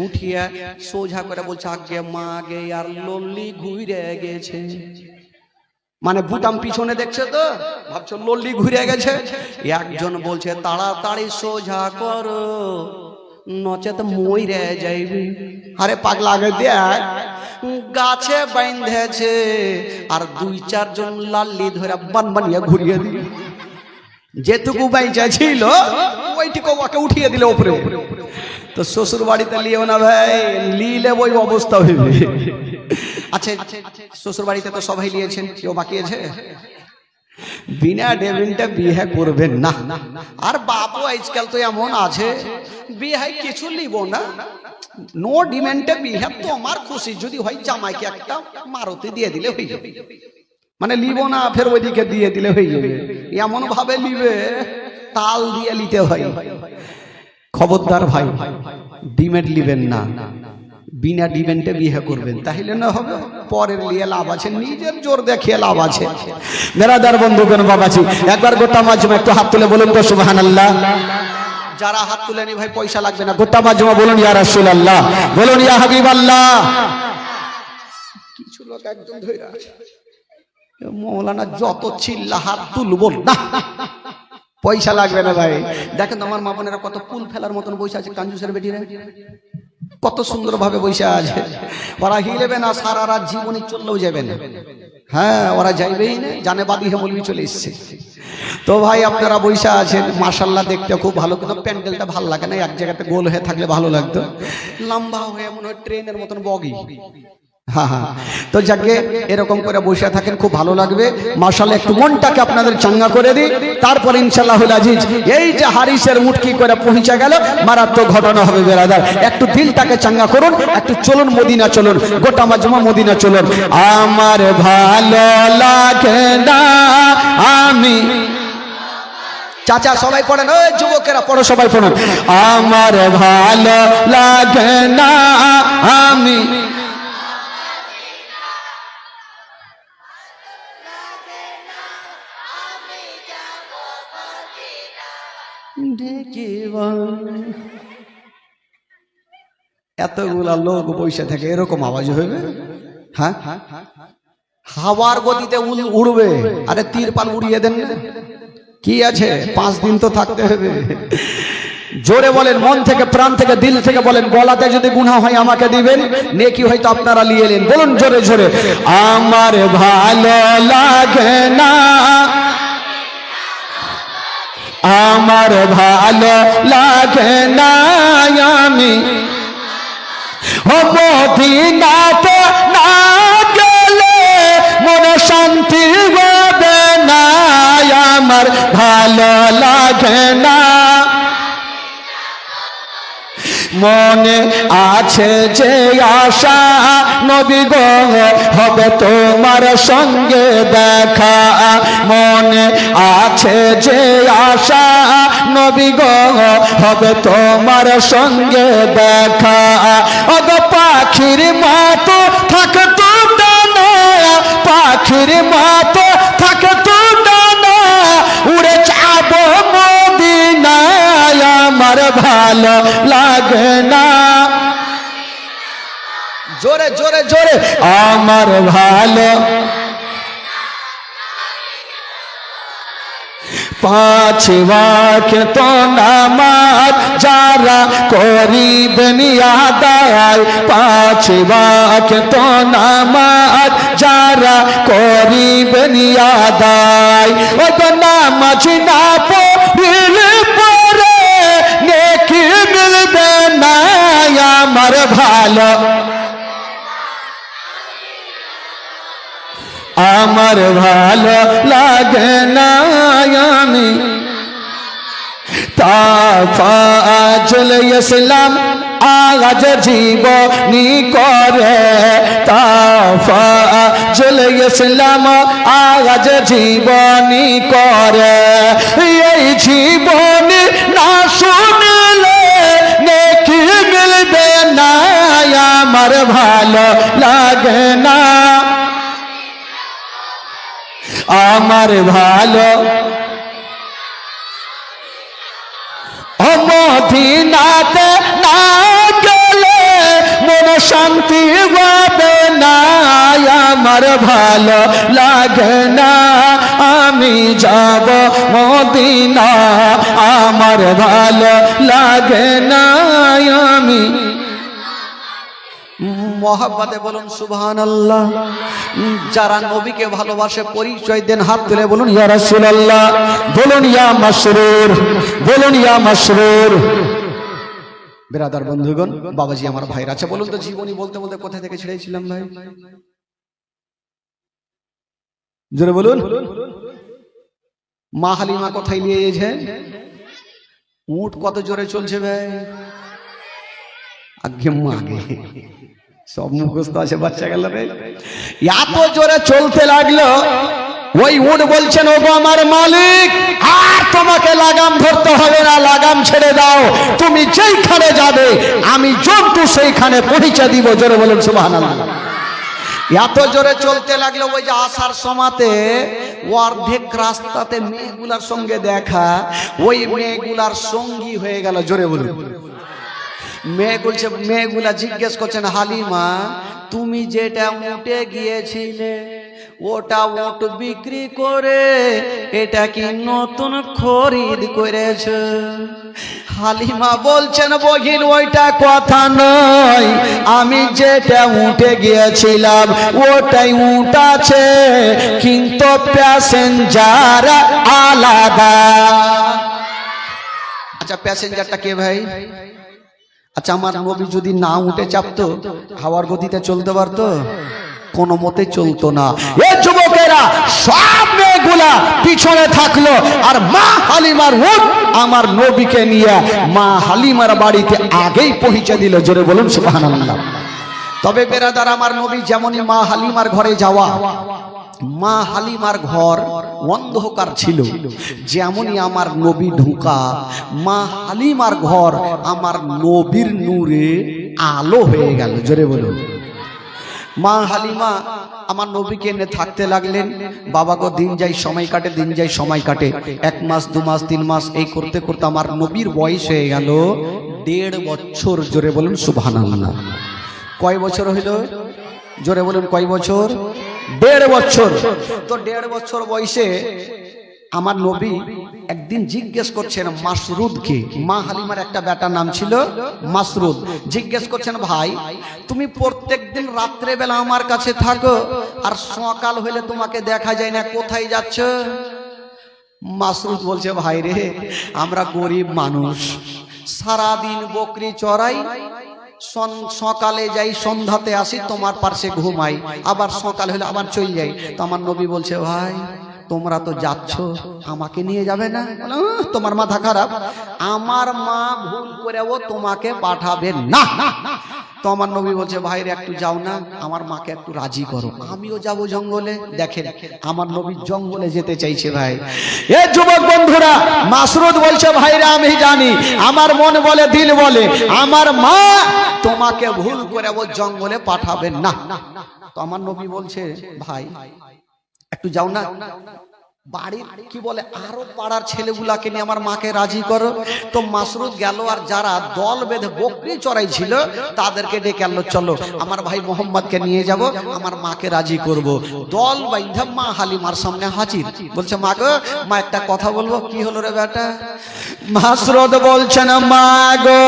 উঠিয়ে সোজা করে বলছে আগে মা গে, আর লল্লি ঘুরে গেছে। মানে বুটাম পিছনে দেখছে তো ভাবছো লল্লি ঘুরে গেছে। একজন বলছে তাড়াতাড়ি সোজা করো নচেত মইরে যাইবি। আরে পাগলা, আগে দেখ গাছে বাইন্ধেছে, আর 2-4 জন লাল্লি ধরে বানিয়ে ঘুরিয়ে দিল। যেটুকু বাইচা ছিল ওইটুকু ওকে উঠিয়ে দিল উপরে। তো শ্বশুর বাড়িতে লিও না ভাই, লিলে ওই অবস্থা হইবে। আচ্ছা, শ্বশুর বাড়িতে তো সবাই লিয়েছেন, কেউ বাকি আছে? বিনা ডেমেন্টে বিয়ে করবেন না। আর বাবু আজকাল তো এমন আছে, বিয়ে কিছু লিব না, নো ডিমেন্টে বিয়ে। তোমার খুশি যদি হয় জামাইকে একটা মারুতি দিয়ে দিলে হয়ে যাবে, মানে লিব না ফের ওইদিকে দিয়ে দিলে হয়ে যাবে। এমন ভাবে লিবে তাল দিয়ে লিতে হয়। খবরদার ভাই, ডিমেন্ট লিবেন না, বিনা ডিমেন্টে বিয়ে করবেন, তাহলে না হবে। পরের লিয়ে লাভ আছে, নিজের জোর দেখিয়ে লাভ আছে। মেরাদার বন্ধুগণ বাবাজি, একবার গোটা মাজমা একটু হাত তুলে বলুন তো সুবহানাল্লাহ। যারা হাত তুলেনি ভাই পয়সা লাগবে না, গোটা মাজমা বলুন ইয়া রাসূলুল্লাহ, বলুন ইয়া হাবিবাল্লাহ। কিছু লোক একদম ধরে আছে, মৌলানা যত চিল্লা হাত তুলবো না, পয়সা লাগবে না ভাই। দেখেন আমার মা বোনেরা কত ফুল ফেলার মতন বসে আছে, কাঞ্জুসের বেটিরা কত সুন্দর ভাবে বসে আছে। ওরা হিলেবে না, সারা রাত জীবনে চললেও যাবে না। হ্যাঁ, ওরা যাইবেই না, জানে বাদি হেমলবি চলে এসছে। তো ভাই আপনারা বসে আছেন, মাশাআল্লাহ দেখতে খুব ভালো, কিন্তু প্যান্ডেলটা ভালো লাগে না। এক জায়গাতে গোল হয়ে থাকলে ভালো লাগতো, লম্বা হয়ে মনে হয় ট্রেনের মতন বগি। তো যাকে এরকম করে বসে থাকেন খুব ভালো লাগবে। মাশাআল্লাহ একটু মনটাকে আপনাদের চাঙ্গা করে দিই, তারপর ইনশাআল্লাহুল আজিজ এই যে হারিসের মুটকি করে পৌঁছে গেল, মারাত্মক ঘটনা হবে বেরাদার। একটু দিলটাকে চাঙ্গা করুন, একটু চলুন মদিনা চলুন, গোটা মাজমা মদিনা চলুন। আমার ভালো লাগে না আমি, চাচা সবাই পড়েন, ওই যুবকেরা পড়ো, সবাই পড়েন। আমার ভালো লাগে না আমি এতগুলা লোক বসে থাকে, এরকম আওয়াজ হইবে? হ্যাঁ, হাওয়ার গতিতে উড়বে। আরে তিরপাল উড়িয়ে দেন, কি আছে, 5 দিন তো থাকতে হবে। জোরে বলেন, মন থেকে, প্রাণ থেকে, দিল থেকে বলেন। গলাতে যদি গুনাহ হয় আমাকে দিবেন, নেকি হয়তো আপনারা নিয়ে এলেন। বলুন জোরে জোরে, আমার ভালো লাগে না, আমার ভালো লাগে না আমি মদিনাতে না গেলে মনে শান্তি হবে না, আমার ভালো লাগে না। মনে আছে যে আশা নবী গো হবে তোমার সঙ্গে দেখা, মনে আছে যে আশা নবী গো হবে তোমার সঙ্গে দেখা। ওগো পাখির মতো থাকতো ডানা, পাখির মতো থাকতো ডানা, উড়ে যাবো মদিনায়, আমার ভালো লাগে না। জোরে জোরে জোরে, আমার ভালো। 5 ওয়াক্ত নামাজ যারা করিবেন আদায়, 5 ওয়াক্ত নামাজ যারা করিবেন আদায়, ও তো নামাজ না পড়লে পরে নেকি মিলবে না, আমার ভালো, আমার ভালো লাগে না আমি। তাফাজুল ইসলাম আজ জীবনী করে তাফাজুল ইসলাম আজ জীবনী করে এই জীবনী না শুনলে নেকি মিলবে না আমার ভালো লাগে না আমার ভালো মদিনাতে না গেলে মন শান্তি হবে না আমার ভালো লাগে না আমি যাব মদিনা আমার ভালো লাগে না আমি মোহাব্বতে বলুন সুবহানাল্লাহ। যারা নবীকে ভালোবাসে পরিচয় দেন, হাত তুলে বলুন ইয়া রাসূলুল্লাহ, বলুন ইয়া মাসরুর, বলুন ইয়া মাসরুর। বিরাদার বন্ধুগণ, বাবাজি আমার ভাইরা আছে, বলুন তো জীবনী বলতে বলতে কোথা থেকে ছেড়েছিলাম ভাই? জোরে বলুন। মা হালিমা কোথায় নিয়ে গেছে? উট কত জোরে চলছে ভাই? আগে মাগে সব মুখস্থ আছে বাচ্চা গেল রে, এত জোরে চলতে লাগলো। ওই উট বলছেন ওগো আমার মালিক, আর তোমাকে লাগাম ধরতে হবে না, লাগাম ছেড়ে দাও, তুমি যেইখানে যাবে আমি জন্তু সেইখানে পৌঁছে দিব। জোরে বলুন সুবহানাল্লাহ। এত জোরে চলতে লাগলো, ওই যে আসার সময়তে অর্ধেক রাস্তাতে মেয়েগুলার সঙ্গে দেখা, ওই মেয়েগুলার সঙ্গী হয়ে গেল। জোরে বলুন। মেয়েগুলা জিজ্ঞেস করছেন, হালিমা তুমি যেটা উঠে গিয়েছিলে ওটা উট বিক্রি করে এটা কি নতুন খরিদ করেছ? হালিমা বলছেন, বহিন ওইটা কথা নয়, আমি যেটা উঠে গিয়েছিলাম ওটাই উট আছে, কিন্তু প্যাসেঞ্জার আলাদা। আচ্ছা প্যাসেঞ্জারটা কে ভাই? আচ্ছা আমার নবী যদি না উঠে চাপতো হাওয়ার গতিতে চলতে পারতো? কোনো মতে চলতো না। এই যুবকেরা সব মেয়েগুলা পিছনে থাকলো, আর মা হালিমার উট আমার নবীকে নিয়ে মা হালিমার বাড়িতে আগেই পৌঁছে দিল। জোরে বলুন সুবহানাল্লাহ। তবে বেরাদার আমার নবী যেমনই মা হালিমার ঘরে যাওয়া, মা হালিমার ঘর অন্ধকার ছিল, যেমনই আমার নবী ঢোকা মা হালিমার ঘর আমার নবীর নূরে আলো হয়ে গেল। জোরে বলুন। মা হালিমা আমার নবীকে এনে থাকতে লাগলেন। বাবা গো দিন যাই সময় কাটে, দিন যাই সময় কাটে, 1 মাস 2 মাস 3 মাস এই করতে করতে আমার নবীর বয়স হয়ে গেল 1.5 বছর। জোরে বলুন সুবহানাল্লাহ। কয় বছর হইল? জোরে বলুন কয় বছর? 1.5 বছর। তো 1.5 বছর বয়সে আমার নবী একদিন জিজ্ঞেস করছেন মাসরুদকে, মা হালিমার একটা বেটার নাম ছিল মাসরুদ, জিজ্ঞেস করছেন ভাই তুমি প্রত্যেকদিন রাত্রে বেলা আমার কাছে থাকো আর সকাল হইলে তোমাকে দেখা যায় না, কোথায় যাচ্ছ? মাসরুদ বলছে ভাই রে আমরা গরিব মানুষ, সারাদিন বকরি চড়াই, সকালে যাই সন্ধ্যাতে আসি, তোমার পাশে ঘুমাই, আবার সকাল হলে আবার চলে যাই। তো আমার নবী বলছে ভাই তোমরা তো যাচ্ছ, আমাকে নিয়ে যাবে না? তোমার মাথা খারাপ, আমার মা ভুল করেও তোমাকে পাঠাবে না। তো আমার নবী বলছে ভাই রে একটু যাও না, আমার মাকে একটু রাজি করো, আমিও যাব জঙ্গলে। দেখেন আমার নবী জঙ্গলে যেতে চাইছে ভাই। এ যুবক বন্ধুরা, মাসরুদ বলছে ভাই রে আমি জানি, আমার মন বলে দিল বলে আমার মা তোমাকে ভুল করে ও জঙ্গলে পাঠাবেন না। তো আমার নবী বলছে ভাই একটু যাও না, বাড়ির কি বলে আরো পাড়ার ছেলেগুলাকে নিয়ে আমার মাকে রাজি করো। তো মাসরুদ গেল, আর যারা দল বেঁধে বকরি চড়াই ছিল তাদেরকে ডেকে আনলো, চলো আমার ভাই মোহাম্মদকে নিয়ে যাব, আমার মাকে রাজি করব। দল বাইন্ধা মা হালিমার সামনে হাজির। বলছে মা গো, মা একটা কথা বলবো। কি হলো রে বেটা? মাসরুদ বলছেন মা গো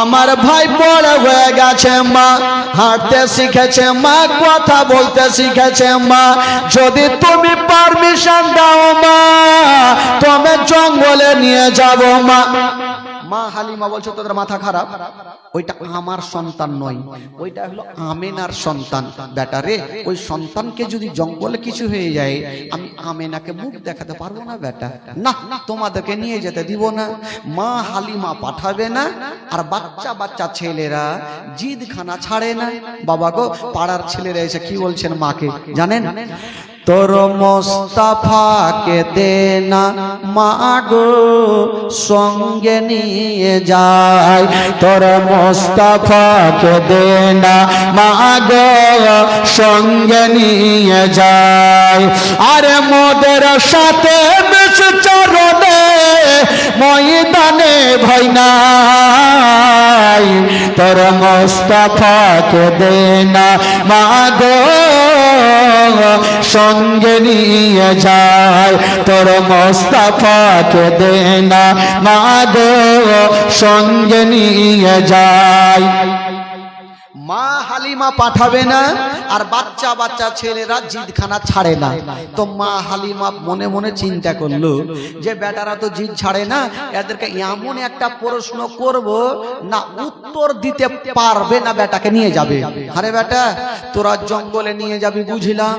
আমার ভাই বড় হয়ে গেছে, মা হাঁটতে শিখেছে, মা কথা বলতে শিখেছে, মা যদি তুমি পারমিশন দাও মা তুমি জঙ্গলে নিয়ে যাব। মা মা হালিমা বলছে তোদের মাথা খারাপ, ওইটা আমার সন্তান নয়, ওইটা হলো আমেনার সন্তান। বেটা রে, ওই সন্তানকে যদি জঙ্গলে কিছু হয়ে যায় আমি আমেনাকে মুখ দেখাতে পারবো না বেটা, না তোমাদেরকে নিয়ে যেতে দিব না। মা হালিমা পাঠাবে না, আর বাচ্চা বাচ্চা ছেলেরা জিদখানা ছাড়ে না। বাবা গো, পাড়ার ছেলেরা এসে কি বলছেন মাকে জানেন? তোর মোস্তাফাকে দে না মা গো সঙ্গে নিয়ে যায়, তোর মোস্তাফাকে দে না মা গো সঙ্গে নিয়ে যায়। আরে মোদের সাথে বেশ চরণে ময়দানে ভয় নাই, তোর মোস্তাফাকে দে না মা গো সঙ্গে নিয়ে যায়, তোর মোস্তাফাকে দে না মা গো সঙ্গে নিয়ে যায়। মা হালিমা পাঠাবে না, আর বাচ্চা বাচ্চা ছেলেরা জিদখানা ছাড়ে না। তো মা হালিমা মনে মনে চিন্তা করলো যে বেটারা তো জিদ ছাড়ে না, এদেরকে এমন একটা প্রশ্ন করব না উত্তর দিতে পারবে না, বেটাকে নিয়ে যাবে। আরে বেটা, তোরা জঙ্গলে নিয়ে যাবি বুঝলাম,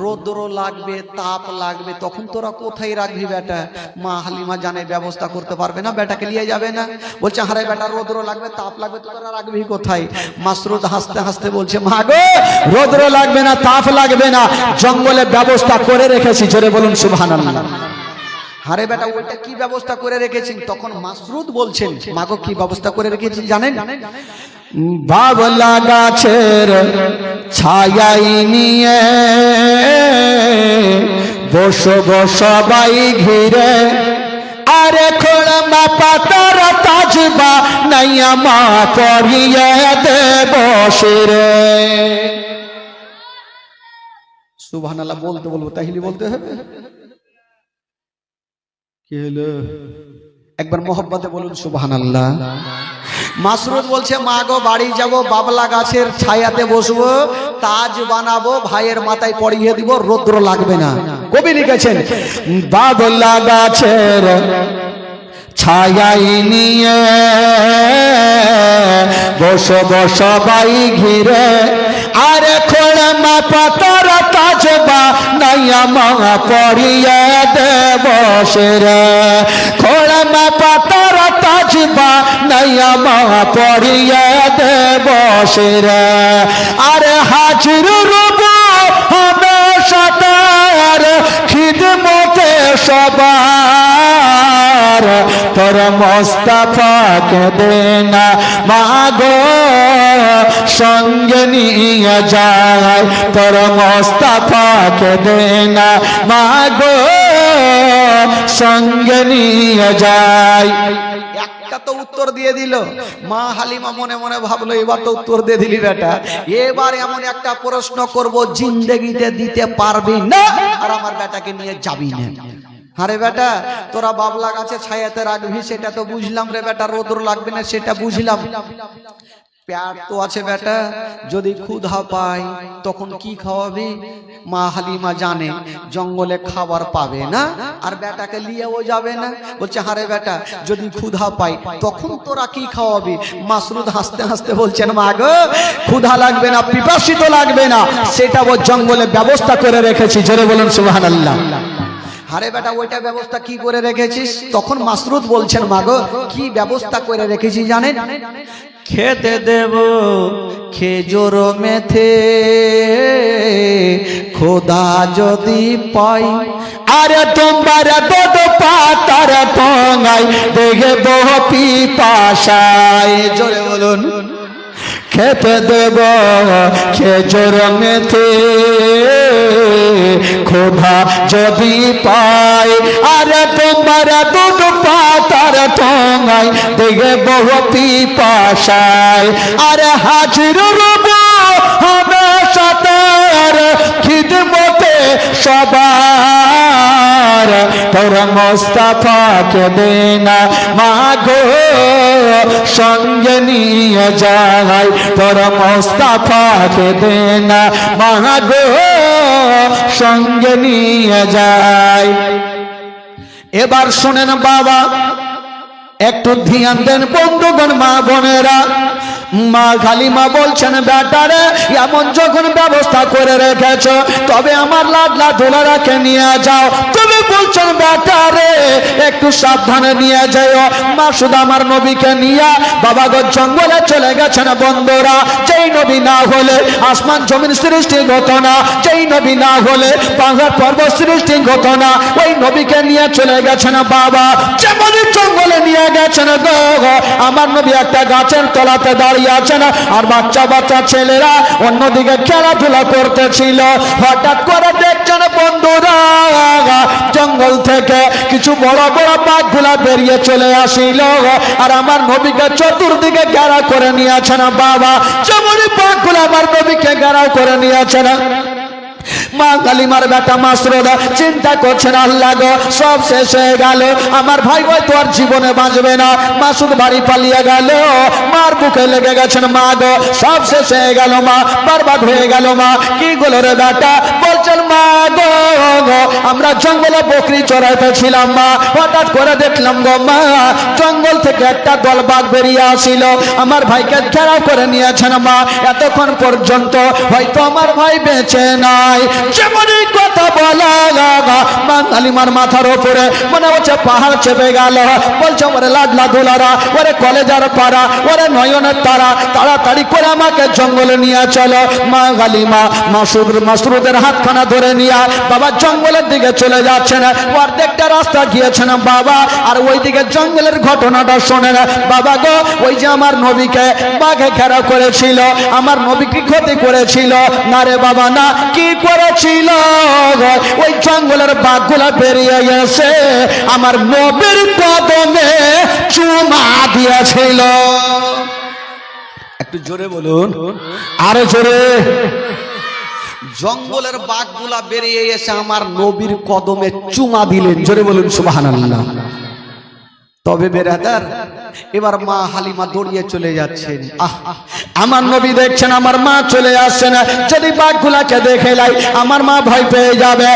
রোদ্র লাগবে, তাপ লাগবে, তখন তোরা কোথায় রাখবি বেটা? মা হালিমা জানে ব্যবস্থা করতে পারবে না, বেটাকে নিয়ে যাবে না। বলছে আরে বেটা, রোদ্র লাগবে, তাপ লাগবে, তোরা রাখবি কোথায়? মাসরুদ হাসতে হাসতে বলছে মা গো, রোদ্র লাগবে না, তাপ লাগবে না, জঙ্গলে ব্যবস্থা করে রেখেছি। জোরে বলুন সুবহানাল্লাহ। আরে বেটা, ওইটা কি ব্যবস্থা করে রেখেছেন? তখন মাসরুদ বলছেন মা গো, কি ব্যবস্থা করে রেখেছি জানেন? বাবলা গাছের ছায়াই নিয়ে বসব সবাই ঘিরে, আরে খোলমা পাতার তাজবা নাইয়া মা পরিয়ে দেব শিরে। সুবহানাল্লাহ বলতে বলবো, তাইলে বলতে হবে। কি হলো? একবার মোহব্বতে বলুন সুবহানাল্লাহ। মাসরুদ বলছে মা গো, বাড়ি যাব, বাবলা গাছের ছায়াতে বসবো, তাজ বানাবো, ভাইয়ের মাথায় পরিয়ে দিব, রৌদ্র লাগবে না। কবি লিখেছেন বাবলা গাছের ছায়াই নিয়ে বসব সবাই ঘিরে, আরে খোলমা পাতার তাজবা নাইয়া মা পরিয়ে দেব শিরে, খোলমা পাতার তাজবা নাইয়া মা পরিয়ে দেব শিরে। আরে হাজির রব হবে সাতার খিদমতে সবার, তোর মোস্তাফাকে দে না মা গো সঙ্গে নিয়ে যায়, তোর মোস্তাফাকে দে না মা গো সঙ্গে নিয়ে যায়। একটা তো উত্তর দিয়ে দিল। মা হালিমা মনে মনে ভাবলো এবার তো উত্তর দিয়ে দিলি বেটা, এবার এমন একটা প্রশ্ন করব জিন্দেগিতে দিতে পারবি না, আর আমার বেটাকে নিয়ে যাবি না। আরে বেটা, তোরা বাবলা গাছে ছায়াতে রাখবি সেটা তো বুঝলাম রে বেটা, রোদ্র লাগবে না সেটা বুঝলাম, পেট তো আছে বেটা, যদি ক্ষুধা পায় তখন কি খাওয়াবি? মা হালিমা জানে জঙ্গলে খাবার পাবে না, আর বেটাকে নিয়েও যাবে না। বলছে আরে বেটা, যদি ক্ষুধা পাই তখন তোরা কি খাওয়াবি? মাসরুদ হাসতে হাসতে বলছেন মা গো, ক্ষুধা লাগবে না, পিপাসিত লাগবে না, সেটা ও জঙ্গলে ব্যবস্থা করে রেখেছি। জোরে বলুন সুবহানাল্লাহ। আরে বেটা, ওইটা ব্যবস্থা কি করে রেখেছিস? তখন মাসরুদ বলছেন মা গো, কি ব্যবস্থা করে রেখেছি জানেন? খেতে দেব খেজুর মেথে, খোদা যদি পাই, আরে তোমার দুধ পাতার টঙ্গাই দেখে বহু পিপাসায়। জোরে বলুন। খেতে দেব খেজুর মেথে, খোদা যদি পাই, আরে তোমার দুধ পাতার টঙ্গাই দেখে বহু পিপাসায়। আরে হাজির রব হবে সাতার খিদমতে সবার, তোর মোস্তাফাকে দে না মা গো সঙ্গে নিয়ে যায়, তোর মোস্তাফাকে দে না মা গো সঙ্গে নিয়ে যায়। এবার শোনেন বাবা, একটু ধ্যান দেন বন্ধুগণ, মা বোনেরা। মা হালিমা বলছেন, বেটারে এমন যখন ব্যবস্থা করে রেখেছ, তবে আমার লাডলা দুলারাকে নিয়ে যাও। তুমি বলছেন বেটারে একটু সাবধানে নিয়ে যাও। মাসুদ আমার নবীকে নিয়ে বাবাগো জঙ্গলে চলে গেছেন। বন্ধুরা, যেই নবী না হলে আসমান জমিন সৃষ্টি হতো না, যেই নবী না হলে পাহাড় পর্বত সৃষ্টি হতো না, ওই নবীকে নিয়ে চলে গেছেন বাবা। যেমন জঙ্গলে নিয়ে গেছেন গো, আমার নবী একটা গাছের তলাতে দাঁড়িয়ে আছেন, আর বাচ্চা বাচ্চা ছেলেরা অন্যদিকে খেলাধুলা করতেছিল। হঠাৎ করে দেখছেন বন্ধুরা, জঙ্গল থেকে কিছু বড় বড় বাঘগুলা বেরিয়ে চলে আসিল, আর আমার নবীকে চতুর্দিকে ঘেরা করে নিয়েছেন বাবা। যেমনই বাঘগুলা আমার নবীকে ঘেরাও করে নিয়েছেন, মা কালিমার বেটা মাসরুদ চিন্তা করছেন, আল্লাহ গো সব শেষ হয়ে গেল, আমার ভাই হয়তো আর জীবনে বাঁচবে না। মাসুদ বাড়ি পালিয়ে গেল, মার বুকে লেগে গেছেন, মা গো সব শেষ হয়ে গেল, মা বরবাদ হয়ে গেল। মা কি গেল রে বেটা? বলছেন, মা গো আমরা জঙ্গলে বকরি চড়াইতেছিলাম মা, হঠাৎ করে দেখলাম গো মা জঙ্গল থেকে একটা দল বাঘ বেরিয়ে আসিল, আমার ভাইকে ঘেরাও করে নিয়েছেন মা। এতক্ষণ পর্যন্ত হয়তো আমার ভাই বেঁচে নাই। যেমনই কথা বলা মা কালিমার মাথার উপরে মনে হচ্ছে পাহাড় চেপে গেল। বলছে, ওরে লাডলা দুলারা, ওরে কলেজার পাড়া, ওরে নয়নের তারা, তাড়াতাড়ি করে আমাকে জঙ্গলে নিয়ে চলো। মা কালিমা মাসরুদের হাতখানা ধরে নিয়ে বাবা জঙ্গলের দিকে চলে যাচ্ছেন। অর্ধেকটা রাস্তা গিয়েছেন বাবা, আর ওইদিকে জঙ্গলের ঘটনাটা শোনেন বাবা গো। ওই যে আমার নবীকে বাঘে ঘেরাও করেছিল, আমার নবী কি ক্ষতি করেছিল? না রে বাবা না। কি করেছিল? ওই জঙ্গলের বাঘগুলা বেরিয়ে গেছে, আমার নবীর কদমে চুমা দিয়েছিল। একটু জোরে বলুন, আরো জোরে। জঙ্গলের বাঘগুলা বেরিয়ে এসে আমার নবীর কদমে চুমা দিলেন। জোরে বলুন সুবহানাল্লাহ। তবে বেরাদার, এবার মা হালিমা দৌড়িয়ে চলে যাচ্ছেন। আমার নবী দেখছেন আমার মা চলে আসছেন, যদি বাঘগুলাকে দেখে লাই আমার মা ভয় পেয়ে যাবে।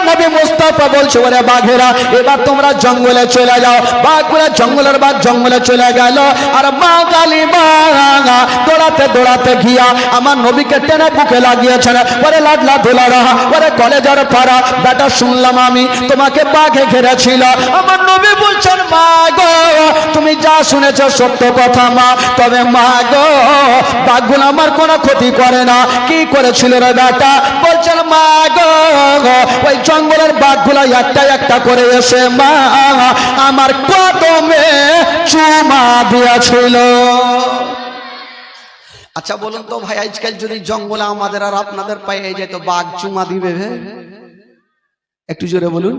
নবী মুস্তাফা বলছে, ওরে বাঘেরা এবার তোমরা জঙ্গলে চলে যাও। বাঘগুলা জঙ্গলের বাঘ জঙ্গলে চলে গেল, আর মা কালিমা দৌড়াতে দৌড়াতে গিয়া আমার নবীকে টেনে বুকে লাগিয়েছেন। ওরে লাডলা দুলারা, ওরে কলেজার পাড়া বেটা, শুনলাম আমি তোমাকে বাঘে ঘেরেছিল। আমার নবী বলছেন, মা গো তুমি যা শুনেছ সত্য কথা মা, তবে মা গো বাঘগুলো আমার কোনো ক্ষতি করে না। কি করেছিল রে বেটা? বলছেন, মা গো ওই জঙ্গলের বাঘগুলো একটা একটা করে এসে মা আমার কদমে চুমা দিয়েছিল। আচ্ছা বলুন তো ভাই, আজকাল যদি জঙ্গলে আমাদের আর আপনাদের পায়ে যেত, বাঘ চুমা দিবে? একটু জোরে বলুন।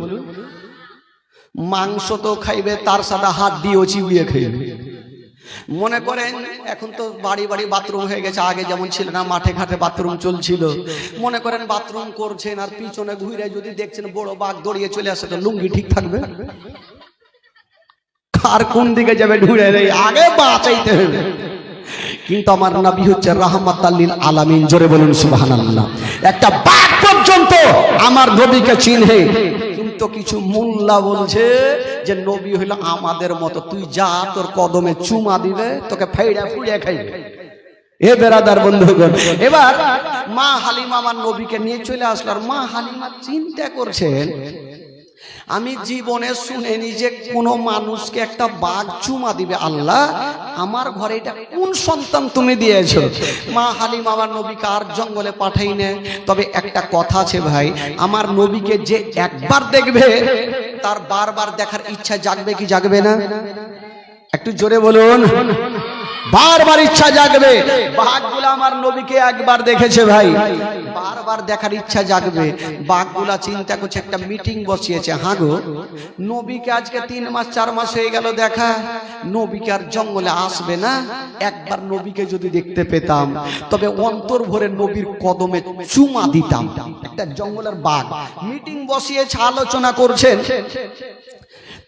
মাংস তো খাইবে, তার সাথে হাত দিয়েও চিবিয়ে খাইবে। মনে করেন এখন তো বাড়ি বাড়ি বাথরুম হয়ে গেছে, আগে যেমন ছিল না মাঠে ঘাটে বাথরুম চলছিল। মনে করেন বাথরুম করছেন, আর পিছনে ঘুরে যদি দেখছেন বড় বাঘ দৌড়িয়ে চলে আসে, তো লুঙ্গি ঠিক থাকবে? আর কোন দিকে যাবে? ঘুরে আগে বাঁচাইতে হবে। কিন্তু আমার নবী হচ্ছে রাহমাতাল লিল আলামিন। জোরে বলুন সুবহানাল্লাহ। একটা বাঘ পর্যন্ত আমার নবীকে চিনহে, কিন্তু কিছু মোল্লা বলছে যে নবী হইল আমাদের মতো, তুই যা তোর কদমে চুমা দিবে তোকে ফাইড়া ফুড়িয়ে খাইবে। এ বেরাদার বন্ধুগণ, এবার মা হালিমা আমার নবীকে নিয়ে চলে আসলো। আর মা হালিমা চিন্তা করছেন, আমি জীবনে শুনিনি যে কোনো মানুষকে একটা বাঘ চুমা দিবে। আল্লাহ, আমার ঘরে এটা কোন সন্তান তুমি দিয়েছো? মা হালিমা আমার নবীকে আর জঙ্গলে পাঠাই না। তবে একটা কথা আছে ভাই, আমার নবীকে যে একবার দেখবে তার বারবার দেখার ইচ্ছা জাগবে কি জাগবে না? একটু জোরে বলুন। বারবার ইচ্ছা জাগবে। বাঘগুলা আমার নবীকে একবার দেখেছে ভাই, বারবার দেখার ইচ্ছা জাগবে। বাঘগুলা চিন্তা করছে, একটা মিটিং বসিয়েছে, হ্যাঁ গো নবীকে আজকে 3 মাস 4 মাস হয়ে গেল দেখা, নবীকে আর জঙ্গলে আসবে না। একবার নবীকে যদি দেখতে পেতাম তবে অন্তর ভরে নবীর কদমে চুমা দিতাম। একটা জঙ্গলের বাঘ মিটিং বসিয়েছে, আলোচনা করছেন।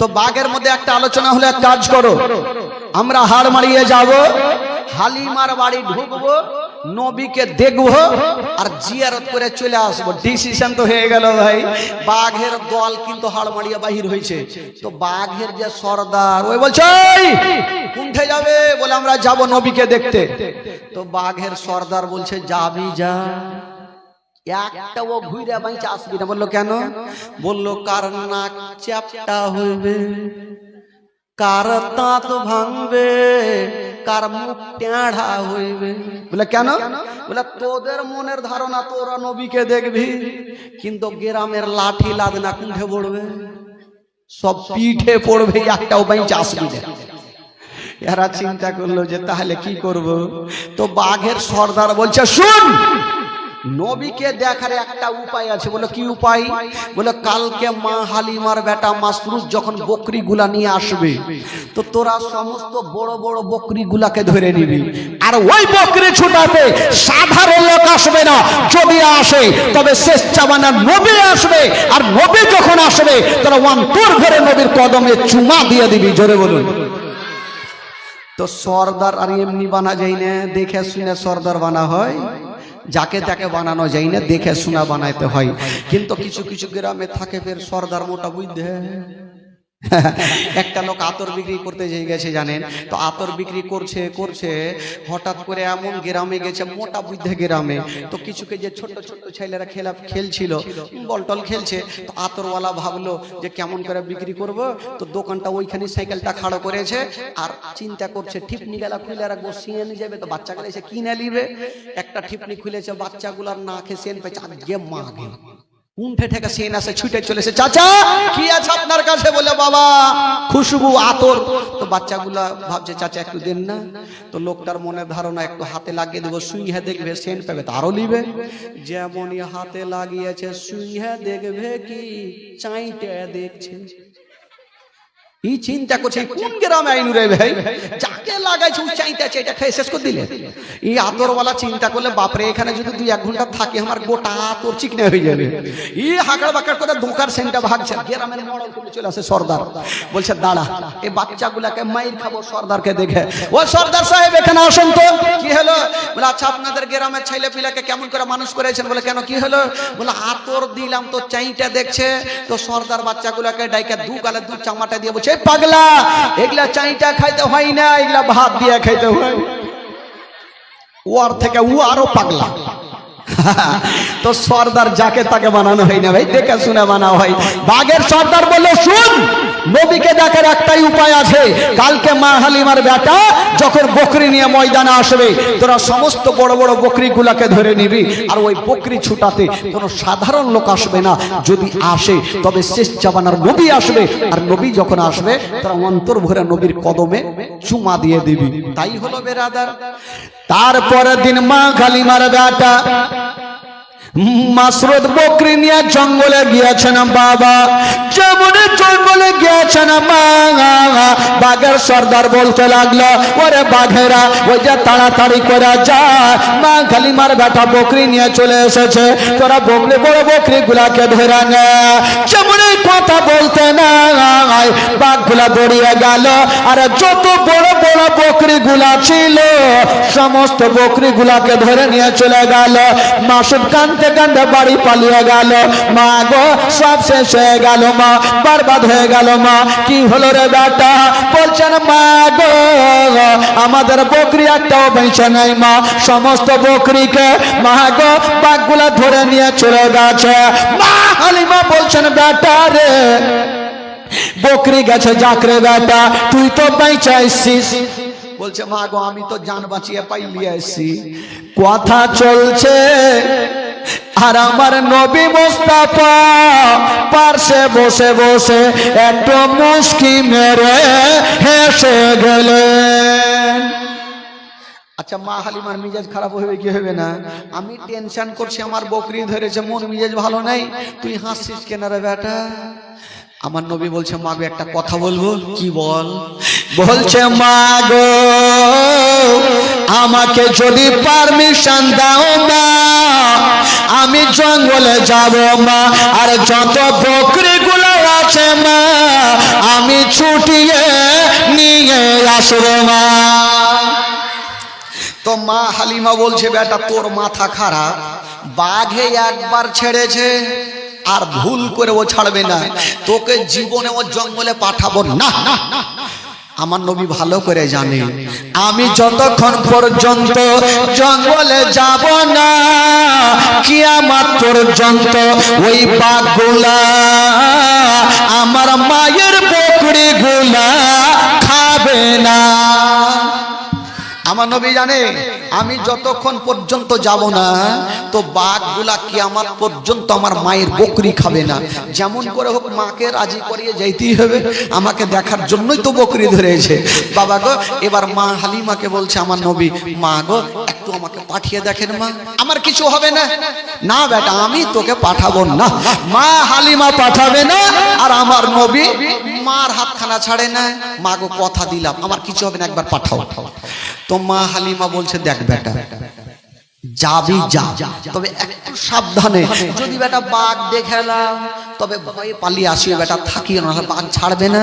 তো বাঘের মধ্যে একটা আলোচনা হলো, এক কাজ করো, আমরা হাড় মারিয়ে যাব, হালিমার বাড়ি ঢুকবো, নবীকে দেখবো আর জিয়ারত করে চলে আসবো। ডিসিশন তো হয়ে গেল ভাই। বাঘের দল কিন্তু হাড়মাড়িয়া বাহির হয়েছে। তো বাঘের যে সর্দার ওই বলছে কোনঠে যাবে? বলে আমরা যাব নবীকে দেখতে। তো বাঘের সর্দার বলছে যাবি যা, একটা ও ঘুরে বাইচে আসবি না। বললো কেন? বললো কার নাক চ্যাপটা হইবে, কার দাঁত ভাঙবে, কার মুখ টেঁড়া হইবে। বলে কেন? বলে তোদের মনের ধারণা তোরা নবীকে দেখবি, কিন্তু গ্রামের লাঠি লাদনা কুণ্ঠে পড়বে, সব পিঠে পড়বে, একটাও বাইচে আসবি না। এরা চিন্তা করলো যে তাহলে কি করব? তো বাঘের সর্দার বলছে শুন, নবীকে দেখার একটা উপায় আছে। বলে কি উপায়? বলে কালকে মা হালিমার বেটা মাসরুর যখন বকরি গুলা নিয়ে আসবে, তো তোরা সমস্ত বড় বড় বকরি গুলাকে ধরে নিবি, আর ওই বকরি ছুটাতে সাধারণ লোক আসবে না। যদি আসে তবে শেষ জামানার নবী আসবে, আর নবী যখন আসবে তোরা অন্তর ভরে নবীর কদমে চুমা দিয়ে দিবি। জোরে বলুন। তো সর্দার আর এমনি বানা যায় না, দেখে শুনে সর্দার বানা হয়, যাকে তাকে বানানো যায় না, দেখে শোনা বানাইতে হয়। কিন্তু কিছু কিছু গ্রামে থাকে ফের সর্দার মোটা বুঝতে। একটা লোক আতর বিক্রি করতে যেয়ে গেছে জানেন, তো আতর বিক্রি করছে করছে হঠাৎ করে এমন গ্রামে গেছে, মোটা বুদ্ধে গ্রামে, তো কিছুকে যে ছোট ছোট ছেলেরা খেলছিল, বলটল খেলছে, তো আতরওয়ালা ভাবলো যে কেমন করে বিক্রি করব। তো দোকানটা ওইখানে সাইকেলটা খাড়ো করেছে, আর চিন্তা করছে ঠিপনি গেলা খুলে রাখবো, সিয়ে নিয়ে যাবে, তো বাচ্চাগুলো এসে কিনে নিবে। একটা ঠিপনি খুলেছে, বাচ্চাগুলার নাকে সেন পেয়েছে, আজকে মাগে উঠে থেকে সেন আসে, ছুটে চলেছে, চাচা কি আছে আপনার কাছে? বলে বাবা খুশবু আতর। তো বাচ্চাগুলা ভাবছে চাচা একটু দেন না। তো লোকটার মনে ধারণা একটু হাতে লাগিয়ে দেবো, সুইহে দেখবে সেন পাবে, তারও নিবে। যেমনই হাতে লাগিয়েছে, সুইহে দেখবে কি চাইতে দেখছে। এই চিন্তা করছে কোন গ্রামে আইনু রে ভাই, যাকে লাগাইছে ওই চাইতে আছে, এটা খেয়ে শেষ করে দিলে। এই আতরওয়ালা চিন্তা করলে বাপরে এখানে যদি 2-1 ঘন্টা থাকে আমার গোটা আতর চিকনে হয়ে যাবে। এই হাঁকড় বাঁকড় করে দোকার সেন্টটা ভাগছে। গ্রামের মডেল করে চলে আসে সর্দার, বলছে দাঁড়া এই বাচ্চাগুলাকে মাইর খাবো সর্দারকে দেখে। ও সর্দার সাহেব এখানে আসুন তো। কি হলো? বলে আচ্ছা আপনাদের গ্রামের ছেলে পিলাকে কেমন করে মানুষ করেছেন? বলে কেন কি হলো? বলে আতর দিলাম তো চাইটা দেখছে। তো সর্দার বাচ্চাগুলাকে ডাইকা দু গালে দু চামাটা দিয়ে বলছে পাগলা এগুলা চাইটা খাইতে হয় না, এগুলা ভাত দিয়ে খাইতে হয়। ওর থেকে ও আরো পাগলা। তো সর্দার যাকে তাকে বানানো হয় না ভাই, দেখে শুনে বানানো হয়। বাঘের সর্দার বলল শুন, নবীকে দেখার একটাই উপায় আছে। কালকে মা হালিমার বেটা যখন বকরি নিয়ে ময়দানে আসবে, তোরা সমস্ত বড় বড় বকরি গুলাকে ধরে নিবি, আর ওই বকরি ছুটাতে কোনো সাধারণ লোক আসবে না। যদি আসে তবে শেষ জামানার নবী আসবে, আর নবী যখন আসবে তোরা অন্তর ভরে নবীর কদমে চুমা দিয়ে দিবি। তাই হলো বেরাদার। তারপরের দিন মা হালিমার বেটা মাসরুদ বকরি নিয়ে জঙ্গলে গিয়েছেন। বাবা যেমন জঙ্গলে গিয়েছেন, মা বাঘের সর্দার বলতে লাগলো ওরে বাঘেরা ওই যে তাড়াতাড়ি করে যা, মা হালিমার বেটা বকরি নিয়ে চলে এসেছে, তোরা বকরি বড় বকরি গুলাকে ধরে নে। যেমন কথা বলতে নাই বাঘগুলা দৌড়িয়ে গেল, আর যত বড় বড় বকরি গুলা ছিল সমস্ত বকরি গুলাকে ধরে নিয়ে চলে গেল। মাসুদ কান্দতে কান্দতে বাড়ি পালিয়ে গেল। মা গো সব শেষ হয়ে গেল, মা বরবাদ হয়ে গেল। মা কি হলো রে বেটা? বলছেন মা গো আমাদের বকরি একটাও বেঁচে নাই মা, সমস্ত বকরিকে মা গো বাঘগুলা ধরে নিয়ে চলে গেছে। মা হালিমা বলছেন বেটা রে বকরি গেছে যাকরে বেটা, তুই তো বেঁচে আসছিস। বলছে মা গো আমি তো জান বাঁচিয়ে পাইলিয়ে আসছি। কথা চলছে আর আমার নবী মুস্তাফা পার্শ্বে বসে বসে একটু মুস্কি মেরে হেসে গেলেন। আচ্ছা মা হালিমার মিজাজ খারাপ হবে কি হবে না? আমি টেনশন করছি আমার বকরি ধরেছে, মন মিজাজ ভালো নাই, তুই হাসছিস কেন রে বেটা? আমার নবী বলছে মা গো একটা কথা বলবো। কি বল? বলছে মা গো আমাকে যদি পারমিশন দাও মা, আমি জঙ্গলে যাব মা, আর যত বকরি গুলো আছে মা আমি ছুটিয়ে নিয়ে আসবো মা। তো মা হালিমা বলছে বেটা তোর মাথা খারাপ, বাঘে একবার ছেড়েছে আর ভুল করে ও ছাড়বে না, তোকে জীবনে ও জঙ্গলে পাঠাবো না। আমার নবী ভালো করে জানে আমি যতক্ষণ পর্যন্ত জঙ্গলে যাব না কিয়ামত পর্যন্ত ওই বাঘগুলা আমার মায়ের বকরিগুলা খাবে না। আমার নবী জানে আমি যতক্ষণ পর্যন্ত যাব না তো বাঘগুলা কিয়ামত পর্যন্ত আমার মায়ের বকরি খাবে না। যেমন করে হোক মাকে রাজি করিয়ে যাইতেই হবে, আমাকে দেখার জন্যই তো বকরি ধরেছে। বাবা গো, এবার মা হালিমাকে বলছে আমার নবী, মা গো একটু আমাকে পাঠিয়ে দেখেন মা, আমার কিছু হবে না। না বেটা আমি তোকে পাঠাবো না। মা হালিমা পাঠাবে না আর আমার নবী মার হাতখানা ছাড়ে না। মা গো কথা দিলাম আমার কিছু হবে না, একবার পাঠাও। তো মা হালিমা বলছে দেখ বেটা যাবি যা, তবে একটু সাবধানে, যদি বেটা বাঘ দেখেলাম তবে ভয়ে পালিয়ে আসিও বেটা, থাকিও না, বাঘ ছাড়বে না।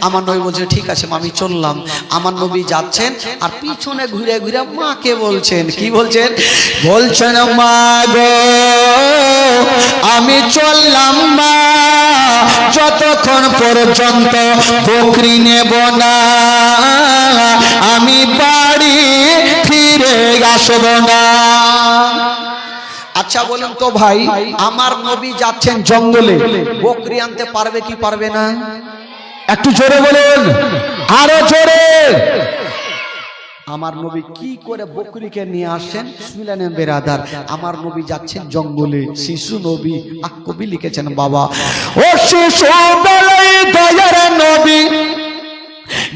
আমার নবী বলছে ঠিক আছে আমি চললাম। আমার নবী যাচ্ছেন আর পিছনে ঘুরে ঘুরে মাকে বলছেন, কি বলছেন? বলছেন মা গো আমি চললাম মা, যতক্ষণ পর্যন্ত বকরি নেব না আমি বাড়ি ফিরে আসব না। আচ্ছা বলুন তো ভাই, আমার নবী যাচ্ছেন জঙ্গলে, বকরি আনতে পারবে কি পারবে না? একটু জোরে বলুন, আরো জোরে। আমার নবী কি করে বকরিকে নিয়ে আসেন শুনলেন বেরাদার। আমার নবী যাচ্ছেন জঙ্গলে, শিশু নবী, কবি লিখেছেন বাবা ও শিশু বেলায় দয়ার নবী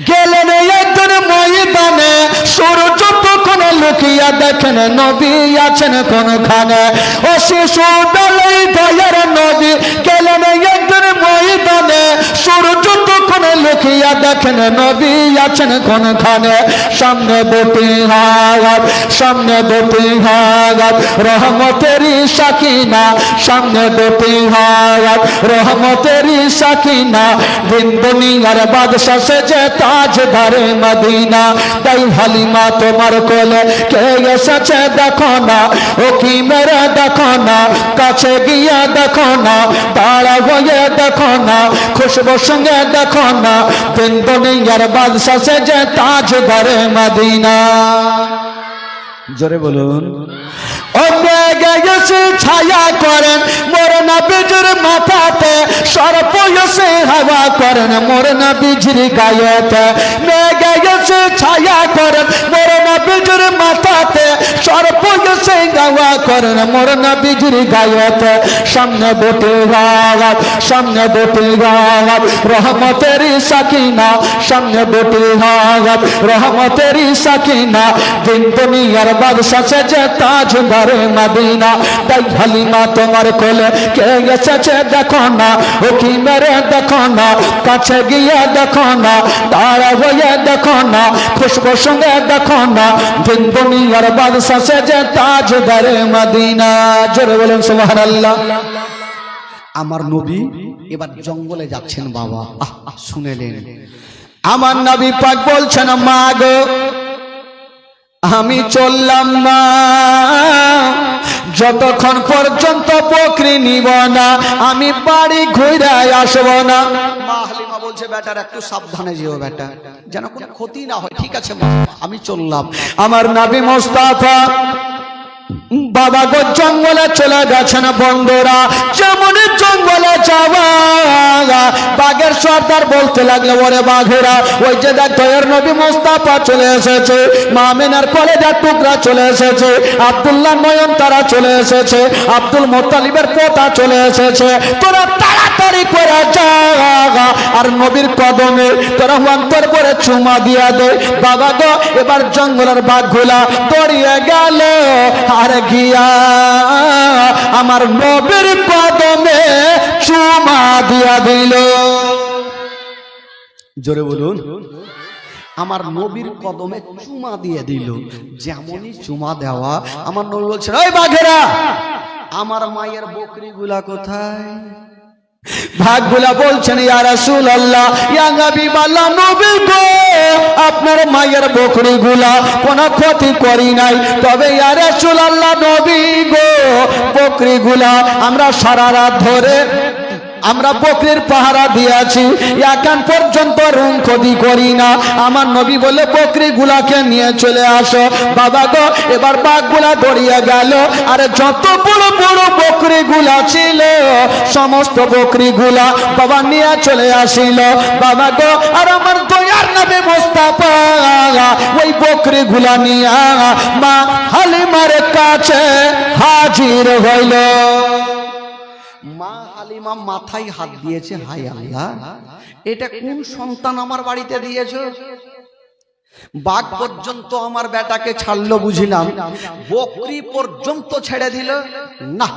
গেলেন একদিন ময়দানে, সূর্য তখন লুকিয়া দেখেন নবী আছেন কোনখানে। ও শিশু বেলায় দয়ার নবী গেলেন একদিন ময়দানে, সূর্য তখন লুকিয়া দেখেন নবী আছেন কোনখানে। সামনে দুটি হাত, সামনে দুটি হাত রহমতেরই সাকিনা, সামনে দুটি হাত রহমতেরই সাকিনা, দিন দুনিয়ার বাদশা সেজে তাজদারে মদিনা। তাই হালিমা তোমার কোলে কে এসেছে দেখো না, ও কি মেরে দেখো না, কাছে গিয়ে দেখো না, দাঁড়া হয়ে দেখো না, খুশবুর সঙ্গে দেখো না, দিন দুনিয়ার বাদশা সেজে তাজদারে মদিনা। জোরে বলুন। ও মেঘে এসে ছায়া করেন মোর নবীজির মাথাতে, সর্প এসে হাওয়া করেন মোর নবীজির গায়েতে। মেঘে এসে ছায়া করেন মোর নবীজির মাথাতে, সর্প এসে হাওয়া করেন মোর নবীজির গায়েতে। সামনে দুটি হাত, সামনে দুটি হাত রহমতেরই সাকিনা, সামনে দুটি হাত রহমতেরই সাকিনা, দিন দুনিয়ার বাদশা সেজে তাজদারে মদিনা। তাই হালিমা তোমার কোলে কে এসেছে দেখো না, ও কি মেরে দেখো না, কাছে গিয়ে দেখো না, দাঁড়া হয়ে দেখো না, খুশবুর সঙ্গে দেখো না, দিন দুনিয়ার বাদশা সেজে তাজদারে মদিনা। জোরে বলেন সুবহানাল্লাহ। আমার নবী এবার জঙ্গলে যাচ্ছেন বাবা, শুনেলেন আমার নবী পাক বলছেন মা গো আমি চললাম না, যতক্ষণ পর্যন্ত বকরি নিব না আমি বাড়ি ঘুরে আসব না। মা হালিমা বলছে বেটার একটু সাবধানে যেও বেটা, যেন কোনো ক্ষতি না হয়। ঠিক আছে মা আমি চললাম। আমার নবী মুস্তাফা বাবা গো জঙ্গলে চলে গেছেন বন্ধুরা। যেমন জঙ্গলে যাওয়া বাঘের সর্দার বলতে লাগলো ওরে বাঘেরা ওই যে দেখ দয়ার নবী মুস্তাফা চলে এসেছে, মা আমিনার কলেজার টুকরা চলে এসেছে, আব্দুল্লাহ নয়ন তারা চলে এসেছে, আব্দুল মুত্তালিবের পোতা চলে এসেছে, তোরা তাড়াতাড়ি করে যা আর নবীর কদমে তোরা অন্তর করে চুমা দিয়া দে। বাবা গো এবার জঙ্গলের বাঘগুলা দৌড়িয়ে গেল আর গিয়া আমার নবীর কদমে চুমা দিয়া দিল। জোরে বলুন। আমার নবীর কদমে চুমা দিয়ে দিল। যেমনই চুমা দেওয়া আমার নবী বলছেন ওই বাঘেরা আমার মায়ের বকরিগুলা কোথায়? ভাগগুলা বলছেন ইয়া রাসূলুল্লাহ, ইয়া হাবিবাল্লাহ, নবী গো, আপনার মায়ের বকরিগুলা কোনো ক্ষতি করি নাই, তবে ইয়া রাসূলুল্লাহ নবী গো, বকরিগুলা আমরা সারা রাত ধরে আমরা বকরির পাহারা দিয়েছি, এখন পর্যন্ত রুম ক্ষতি করি না। আমার নবী বলে বকরিগুলাকে নিয়ে চলে আসো। বাবা গো, এবার বাঘগুলা দৌড়িয়ে গেল, আর যত বড় বড় বকরিগুলা ছিল সমস্ত বকরিগুলা বাবা নিয়ে চলে আসিল। বাবা গো, আর আমার দয়ার নবী মুস্তাফা ওই বকরিগুলা নিয়ে মা হালিমার কাছে হাজির হইল। মা হালিমা মাথায় হাত দিয়েছে, হায় আল্লাহ, এটা কোন সন্তান আমার বাড়িতে দিয়েছো? বাঘ পর্যন্ত আমার বেটাকে ছাড়লো বুঝিলাম, বকরি পর্যন্ত ছেড়ে দিল না,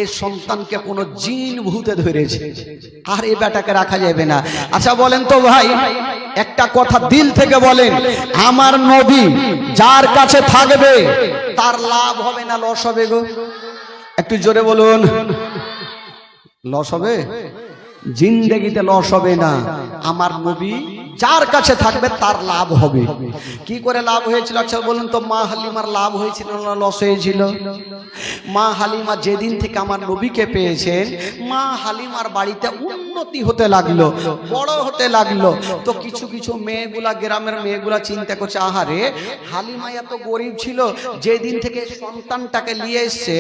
এই সন্তানকে কোনো জিন ভূতে ধরেছে, আর এই বেটাকে রাখা যাবে না। আচ্ছা বলেন তো ভাই, একটা কথা দিল থেকে বলেন, আমার নবী যার কাছে থাকবে তার লাভ হবে না লস হবে গো? একটু জোরে বলুন। লস হবে? জিন্দেগিতে লস হবে না। আমার নবী যার কাছে থাকবে তার লাভ হবে। কি করে লাভ হয়েছিল আচ্ছা বলুন তো? মা হালিমার লাভ হয়েছিল না লস হয়েছিল? মা হালিমা যেদিন থেকে আমার নবীকে পেয়েছেন, মা হালিমার বাড়িতে উন্নতি হতে লাগলো, বড় হতে লাগলো। তো কিছু কিছু মেয়েগুলা, গ্রামের মেয়েগুলা চিন্তা করছে, আহারে হালিমা এত গরিব ছিল, যেদিন থেকে সন্তানটাকে নিয়ে এসছে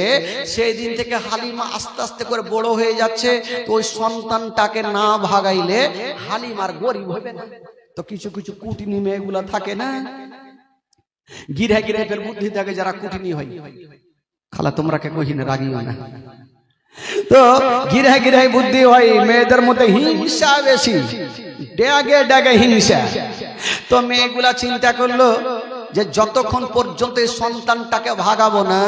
সেই দিন থেকে হালিমা আস্তে আস্তে করে বড় হয়ে যাচ্ছে, তো ওই সন্তানটাকে না ভাগাইলে হালিমার গরিব হবে না। তো কিছু কিছু কুটিনি মেয়েগুলা থাকে না, গিরা গিরাইপের বুদ্ধি থাকে, যারা কুটিনি হয়, খালা তোমরা কে কহিনে রাগিও না, তো গিরা গিরাই বুদ্ধি হয়, মেয়েদের মধ্যে হিংসা বেশি, ডেগে ডেগে হিংসা। তো মেয়েগুলা চিন্তা করলো যে যতক্ষণ পর্যন্ত এই সন্তানটাকে ভাগাবো না,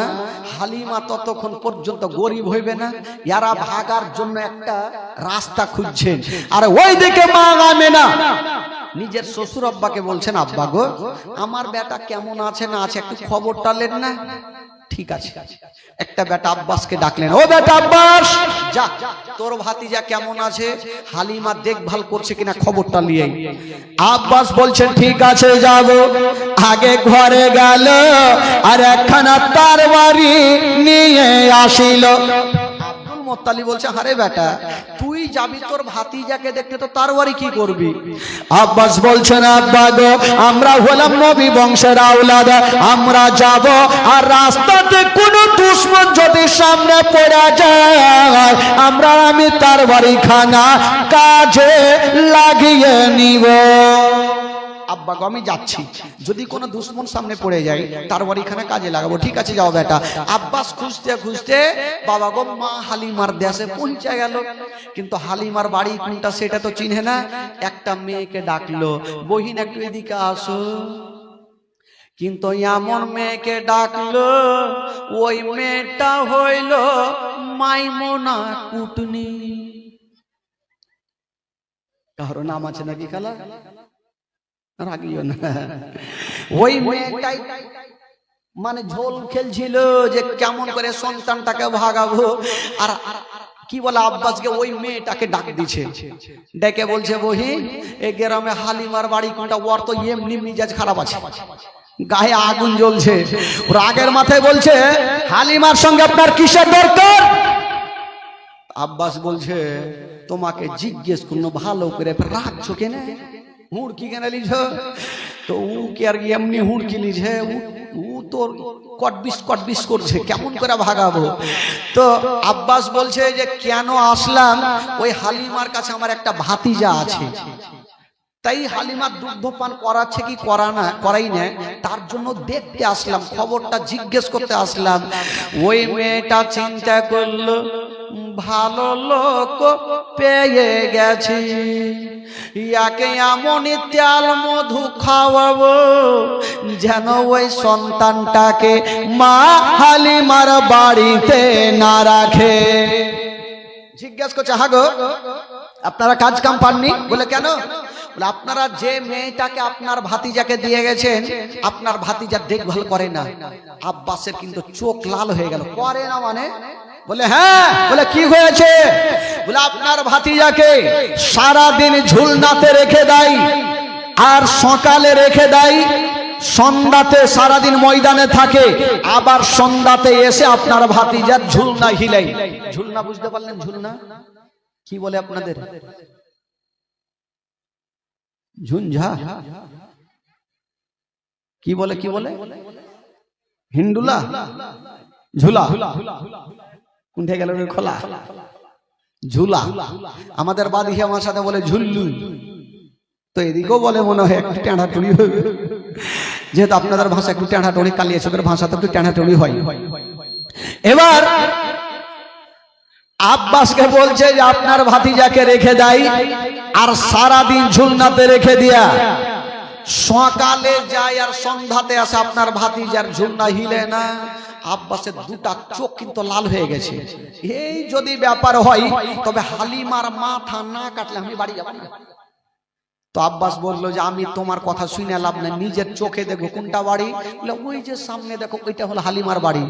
হালিমা ততক্ষণ পর্যন্ত গরিব হইবে না। ইয়ারা ভাগার জন্য একটা রাস্তা খুঁজছেন। আর ওইদিকে মা আমেনা নিজের শ্বশুর আব্বাকে বলছেন, আব্বা গো, আমার বেটা কেমন আছে না আছে একটু খবরটা নেন না। ঠিক আছে, একটা বেটা আব্বাসকে ডাকলেন, ও বেটা আব্বাস, যা তোর ভাতিজা কেমন আছে, হালিমা দেখভাল করছে কিনা খবরটা নিয়ে। আব্বাস বলছেন ঠিক আছে যাব। আগে ঘরে গেল আর একখানা তরবারি নিয়ে আসিল। মোত্তালি বলছে, আরে বেটা তুই যাবি তোর ভাতিজাকে দেখতে, তো তরবারি কি করবি? আব্বাস বলছেন, আব্বা গো, আমরা হলাম নবী বংশের আওলাদ, আমরা যাব, আর রাস্তাতে কোনো দুশমন যদি সামনে পড়ে যায় আমি তরবারি খানা কাজে লাগিয়ে নিব। আব্বা গো আমি যাচ্ছি, যদি কোনো দুশ্মন সামনে পড়ে যায় তরবারিখানা কাজে লাগাবো। ঠিক আছে যাও বেটা। আব্বাস খুঁজতে খুঁজতে বাবা গো মা হালিমার দেশে পৌঁছে গেল, কিন্তু হালিমার বাড়ি কোনটা সেটা তো চিনে না। একটা মেয়েকে ডাকলো, বহিন একটু এদিকে আসো। কিন্তু এমন মেয়েকে ডাকলো, ওই মেয়েটা হইল মাইমুনা কুটনি। কারো নাম আছে নাকি খালা? রাগিও না। ওই মেয়েটাই মানে ঝোল খেলছিল যে কেমন করে সন্তানটাকে ভাগাবো। আর কি বলে আব্বাসকে ওই মেয়েটাকে ডাক দিছে, ডেকে বলছে, বহিন এই গ্রামে হালিমার বাড়ি কোনটা? ওর তো এমনি মিজাজ খারাপ আছে, গায়ে আগুন জ্বলছে। রাগের মাথায় বলছে, হালিমার সঙ্গে আপনার কিসের দরকার? আব্বাস বলছে, তোমাকে জিজ্ঞেস করলো ভালো করে, রাখছো কেন? হুড়কি কেন লিছ? তো ও কি আর এমনি হুড়কি লিছে, ও তোর কটবিস করছে, কেমন করে ভাগাবো? তো আব্বাস বলছে যে কেন আসলাম, ওই হালিমার কাছে আমার একটা ভাতিজা আছে, তাই হালিমার দুগ্ধপান করাচ্ছে কি করাই না, তার জন্য দেখতে আসলাম, খবরটা জিজ্ঞেস করতে আসলাম। ওই মেয়েটা চিন্তা করলো, ভালো লোক পেয়ে গেছে, ইয়াকে এমনই তেল মধু খাওয়াবো যেন ওই সন্তানটাকে মা হালিমার বাড়িতে না রাখে। জিজ্ঞেস করছে, হ্যাঁ গো আপনারা কাজ কাম পাননি? বলে কেন? বলে আপনারা যে মেয়েটাকে আপনার ভাতিজাকে দিয়ে গেছেন, আপনার ভাতিজার দেখভাল করে না। আব্বাসের কিন্তু চোখ লাল হয়ে গেল। করে না মানে? বলে হ্যাঁ। বলে কি হয়েছে? বলে আপনার ভাতিজাকে সারাদিন ঝুলনাতে রেখে দেয় আর সকালে রেখে দেয়, সন্ধ্যাতে সারাদিন ময়দানে থাকে, আবার সন্ধ্যাতে এসে আপনার ভাতিজার ঝুলনা হিলাই। ঝুলনা বুঝতে পারলেন? ঝুলনা কি বলে আপনাদের? ঝুনঝা কি বলে? কি বলে? হিন্ডুলা, ঝুলা কোনটা গেল? খোলা ঝুলা। আমাদের বাড়ি আমার সাথে বলে ঝুল্লু, তো এদিকেও বলে মনে হয় একটু টেঁড়াটুড়ি হবে, যেহেতু আপনাদের ভাষা একটু টেঁড়াটুড়ি, কালিয়াচকের ভাষা তো একটু টেঁড়াটুড়ি হয়। এবার আব্বাসকে বলছে যে আপনার ভাতিজাকে রেখে দেয় আর সারাদিন ঝুলনাতে রেখে দিয়া সকালে যায় আর সন্ধ্যাতে আসে, আপনার ভাতিজার ঝুলনা হিলে না। আব্বাসের দুটা চোখ কিন্তু লাল হয়ে গেছে। এই যদি ব্যাপার হয় তবে হালিমার মাথা না কাটলে আমি বাড়ি যাব না। তো আব্বাস বললো যে আমি তোমার কথা শুনে লাভ না, নিজের চোখে দেখো কোনটা বাড়ি। ওই যে সামনে দেখো, ওইটা হলো হালিমার বাড়ি।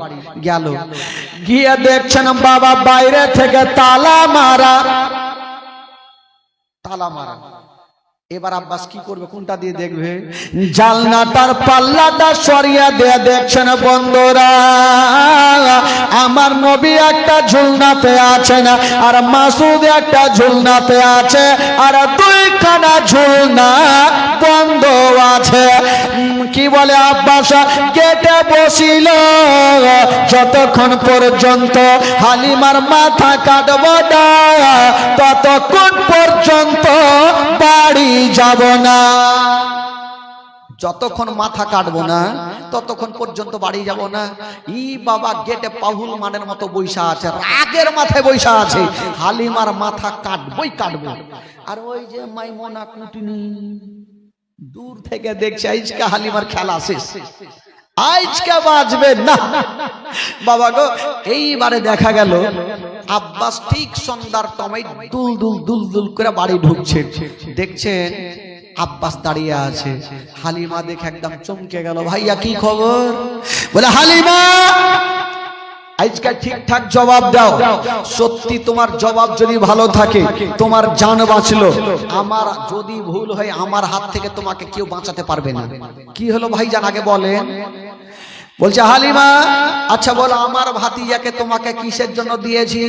গেল, গিয়ে দেখছেন বাবা বাইরে থেকে তালা মারা, তালা মারা। এবার আব্বাস কি করবে? কোনটা দিয়ে দেখবে? জালনাটার পাল্লাটা সরিয়ে দিয়ে দেখছেন বন্ধুরা আমার নবী একটা ঝুলনাতে আছেন আর মাসুদ একটা ঝুলনাতে আছে, আর দুইখানা ঝুলনা বন্ধ আছে। কি বলে আব্বাস? গেটে বসিল যতক্ষণ পর্যন্ত হালিমার মাথা কাটব না ততক্ষণ পর্যন্ত বাড়ি যাব না। যতক্ষণ মাথা কাটবো না ততক্ষণ পর্যন্ত বাড়ি যাব না। ই বাবা গেটে পাহুল মানের মতো বৈশা আছে, রাগের মাথায় বৈশা আছে, হালিমার মাথা কাটবই কাটবো। আর ওই যে মাইমনা কুটিনি দূর থেকে দেখছে আজকে হালিমার খেলা শেষ, আজকে বাজবে না বাবা গো। এইবারে দেখা গেল আব্বাস ঠিক সন্ধ্যার সময় দুল দুল দুল দুল করে বাড়ি ঢুকছে। দেখছেন আব্বাস দাঁড়িয়ে আছে, হালিমা দেখে একদম চমকে গেল। ভাইয়া কি খবর? বলে হালিমা আজকে ঠিকঠাক জবাব দাও, সত্যি তোমার জবাব যদি ভালো থাকে তোমার জান বাঁচলো, আমার যদি ভুল হয় আমার হাত থেকে তোমাকে কেউ বাঁচাতে পারবে না। কি হলো ভাইজান আগে বলেন? বলছে হালিমা আচ্ছা বলো আমার ভাতিজাকে তোমাকে কিসের জন্য দিয়েছি?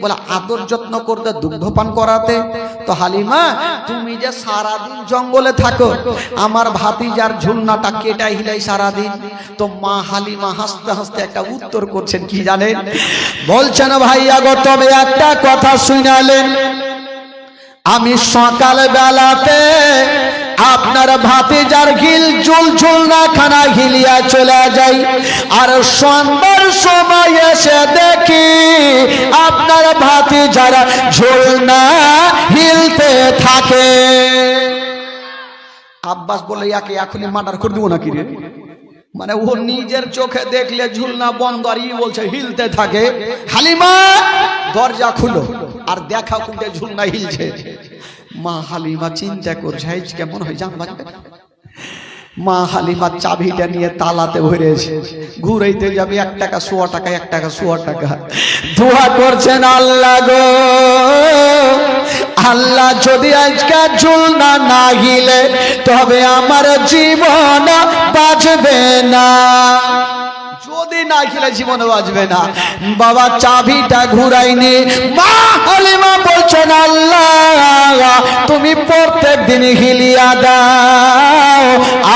বলে আদর যত্ন করতে, দুগ্ধপান করাতে। তো হালিমা তুমি যে সারাদিন জঙ্গলে থাকো, আমার ভাতিজার ঝুলনাটা কেটে হিলাই সারাদিন। তো মা হালিমা হাসতে হাসতে একটা উত্তর করছেন, কি জানেন? বলছেন ভাইয়া গো তবে একটা কথা শুনালেন, আমি সকাল বেলাতে আপনার ভাতিজার গিল ঝুলনা খানা হিলিয়া চলে যাই, আর সন্ধ্যার সময় এসে দেখি আপনার ভাতিজার ঝুলনা হিলতে থাকে। আব্বাস বলে ইয়াকে এখনই মার্ডার করে দিব নাকি রে? মানে ও নিজের চোখে দেখলে ঝুলনা বন্ধ আর ই বলছে হিলতে থাকে। হালিমা দরজা খুলো আর দেখা কোনটা ঝুলনা হিলছে। মা হালিমা চিন্তা করছে কেমন হয় জান বাজবে। মা হালিমা চাবিটা নিয়ে তালাতে ভরেছে, ঘুরাইতে যাবে 1 টাকা 100 টাকা 1 টাকা 100 টাকা। দোয়া করছেন আল্লাহ গো, আল্লাহ যদি আজকে ঝুলনা না হিলে তবে আমার জীবন বাঁচবে না, যদি না হিলে জীবন বাঁচবে না। বাবা চাবিটা ঘুরাইনি, মা হালিমা বলছেন আল্লাহ তুমি প্রত্যেক দিন হিলিয়া দাও,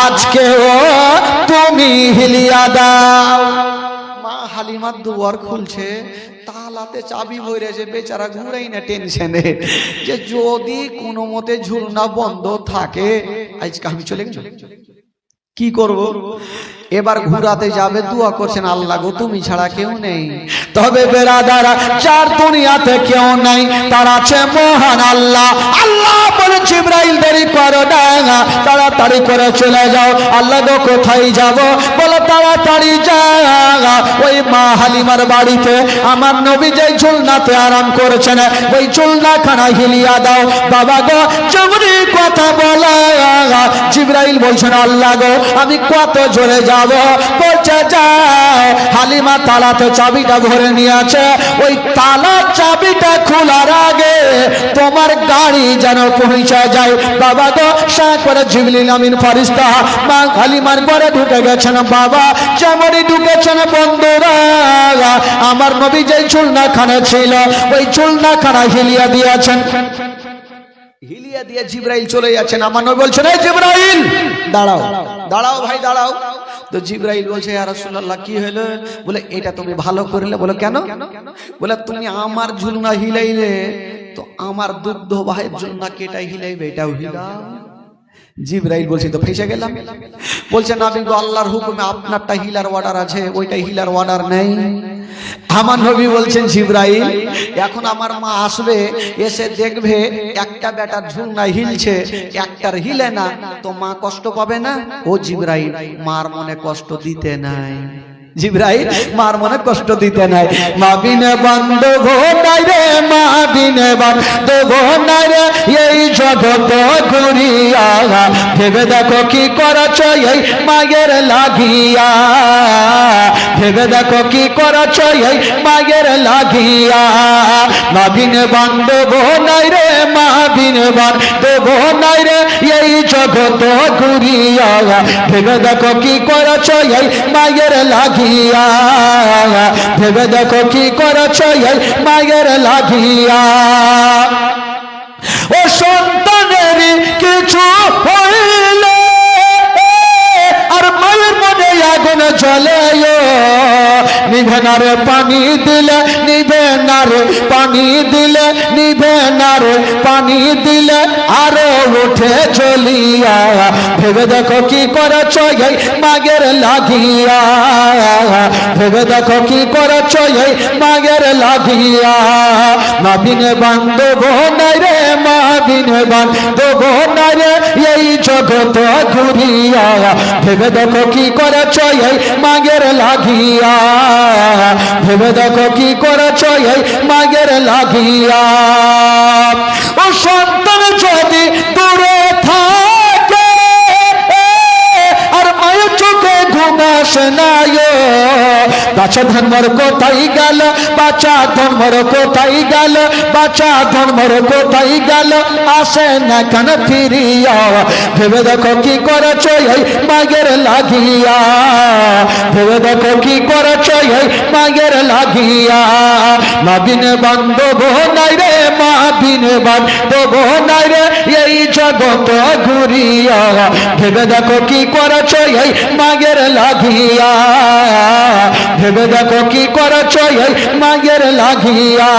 আজকেও তুমি হিলিয়া দাও। মা হালিমার দুয়ার খুলছে, তালাতে চাবি ভরেছে, বেচারা ঘুরাই না টেনশনে যে যদি কোনো মতে ঝুলনা বন্ধ থাকে আজকে আমি চলে গেছি কি করব। এবার ঘুরাতে যাবে, দোয়া করছেন আল্লাহ গো তুমি ছাড়া কেউ নেই। তবে বেরাদারা চার দুনিয়াতে কেউ নাই, তার আছে মহান আল্লাহ। আল্লাহ বলে জিবরাইল দেরি করো না, তাড়াতাড়ি করে চলে যাও। আল্লাহ গো কোথায় যাব? বলে তাড়াতাড়ি যাও ওই মা হালিমার বাড়িতে, আমার নবী যে ঝুলনাতে আরাম করেছেন ওই ঝুলনাখানা হিলিয়া দাও। বাবা গো যেমনি কথা বলা, জিবরাইল বলছেন আল্লাহ গো আমি কত জোরে যাব? বলছে যাও। হালিমা তালাতে চাবিটা ভরে নিয়ে আছে, ওই তালার চাবিটা খোলার আগে যেন পৌঁছা যায়। বাবা গো সাত করে জিবরিল আমিন ফেরেশতা মা হালিমার ঘরে ঢুকে গেছেন। বাবা যেমনই ঢুকেছেন বন্ধুরা, আমার নবী যে চুলনাখানা ছিল ওই চুলনাখানা হিলিয়া দিয়েছেন। হিলিয়া দিয়ে জিবরাইল চলে যাচ্ছেন। আমার নবী বলছেন, এই জিবরাইল দাঁড়াও, দাঁড়াও ভাই দাঁড়াও। তো জিবরাইল বলছে, ইয়া রাসূলুল্লাহ কি হলো? বলে এটা তুমি ভালো করলে। বলে কেন? বলে তুমি আমার ঝুলনা হিলাইলে তো আমার দুগ্ধ ভাইয়ের ঝুলনা কেটা হিলাইবে, এটাও হিলাও। জিবরাইল বলছে তো ফেসে গেলাম। বলছে নবী গো আল্লাহর হুকুমে আপনারটা হিলার অর্ডার আছে, ওইটা হিলার অর্ডার নেই। আমার নবী বলছেন, জিবরাইল এখন আমার মা আসবে, এসে দেখবে একটা বেটার ঝুলনা হিলছে, একটার হিলে না, তো মা কষ্ট পাবে না? ও জিবরাইল মার মনে কষ্ট দিতে নাই। জিবরাইল মার মনে কষ্ট দিতে নাই। মা বিনে বান্ধব নাই রে, মা বিনে বান্ধব নাই রে, এই জগৎ ঘুরিয়া ভেবে দেখো কি করছ এই মায়ের লাগিয়া, ভেবে দেখো কি করছ এই মায়ের লাগিয়া। মা বিনে বান্ধব নাই রে, মা বিনে বান্ধব নাই রে, এই জগৎ ঘুরিয়া ভেবে দেখো কি করছ এই মায়ের লাগিয়া, ভেবে দেখো কি করছ এই মায়ের লাগিয়া। ও সন্তানের কিছু হইলে আর মায়ের মনে আগুন জ্বলে, নিভে না রে পানি দিলে, নিভে না রে পানি দিলে, নিভে না রে পানি দিলে আরো উঠে জ্বলিয়া। ভেবে দেখো কি করছ এই মায়ের লাগিয়া, ভেবে দেখো কি করছ এই মায়ের লাগিয়া। মা বিনে বান্ধব নাই রে, মা বিনে বান্ধব নাই রে, এই জগৎ ঘুরিয়া ভেবে দেখো কি করছ এই মায়ের লাগিয়া, ভেবে দেখো কি করছ এই মায়ের লাগিয়া। ও সন্তান যদি দূরে থাকে আর মায়ের চোখে ঘুম আসে না, বাচ্চা ধর্মর কোথায় গেল, বাচ্চা ধর্মর কোথায় গেল, বাচ্চা ধর্মর কোথায় গেল, আসে না কেন ফিরিয়া। ভেবে দেখো কি করছ এই মায়ের লাগিয়া, ভেবে দেখো কি করছ এই মায়ের লাগিয়া। মা বিনে বান্ধব নাই রে, মা বিনে বান্ধব নাই রে, এই জগৎ ঘুরিয়া ভেবে দেখো কি করছ এই মায়ের লাগিয়া, ভেবে দেখো কি করছ এই মায়ের লাগিয়া।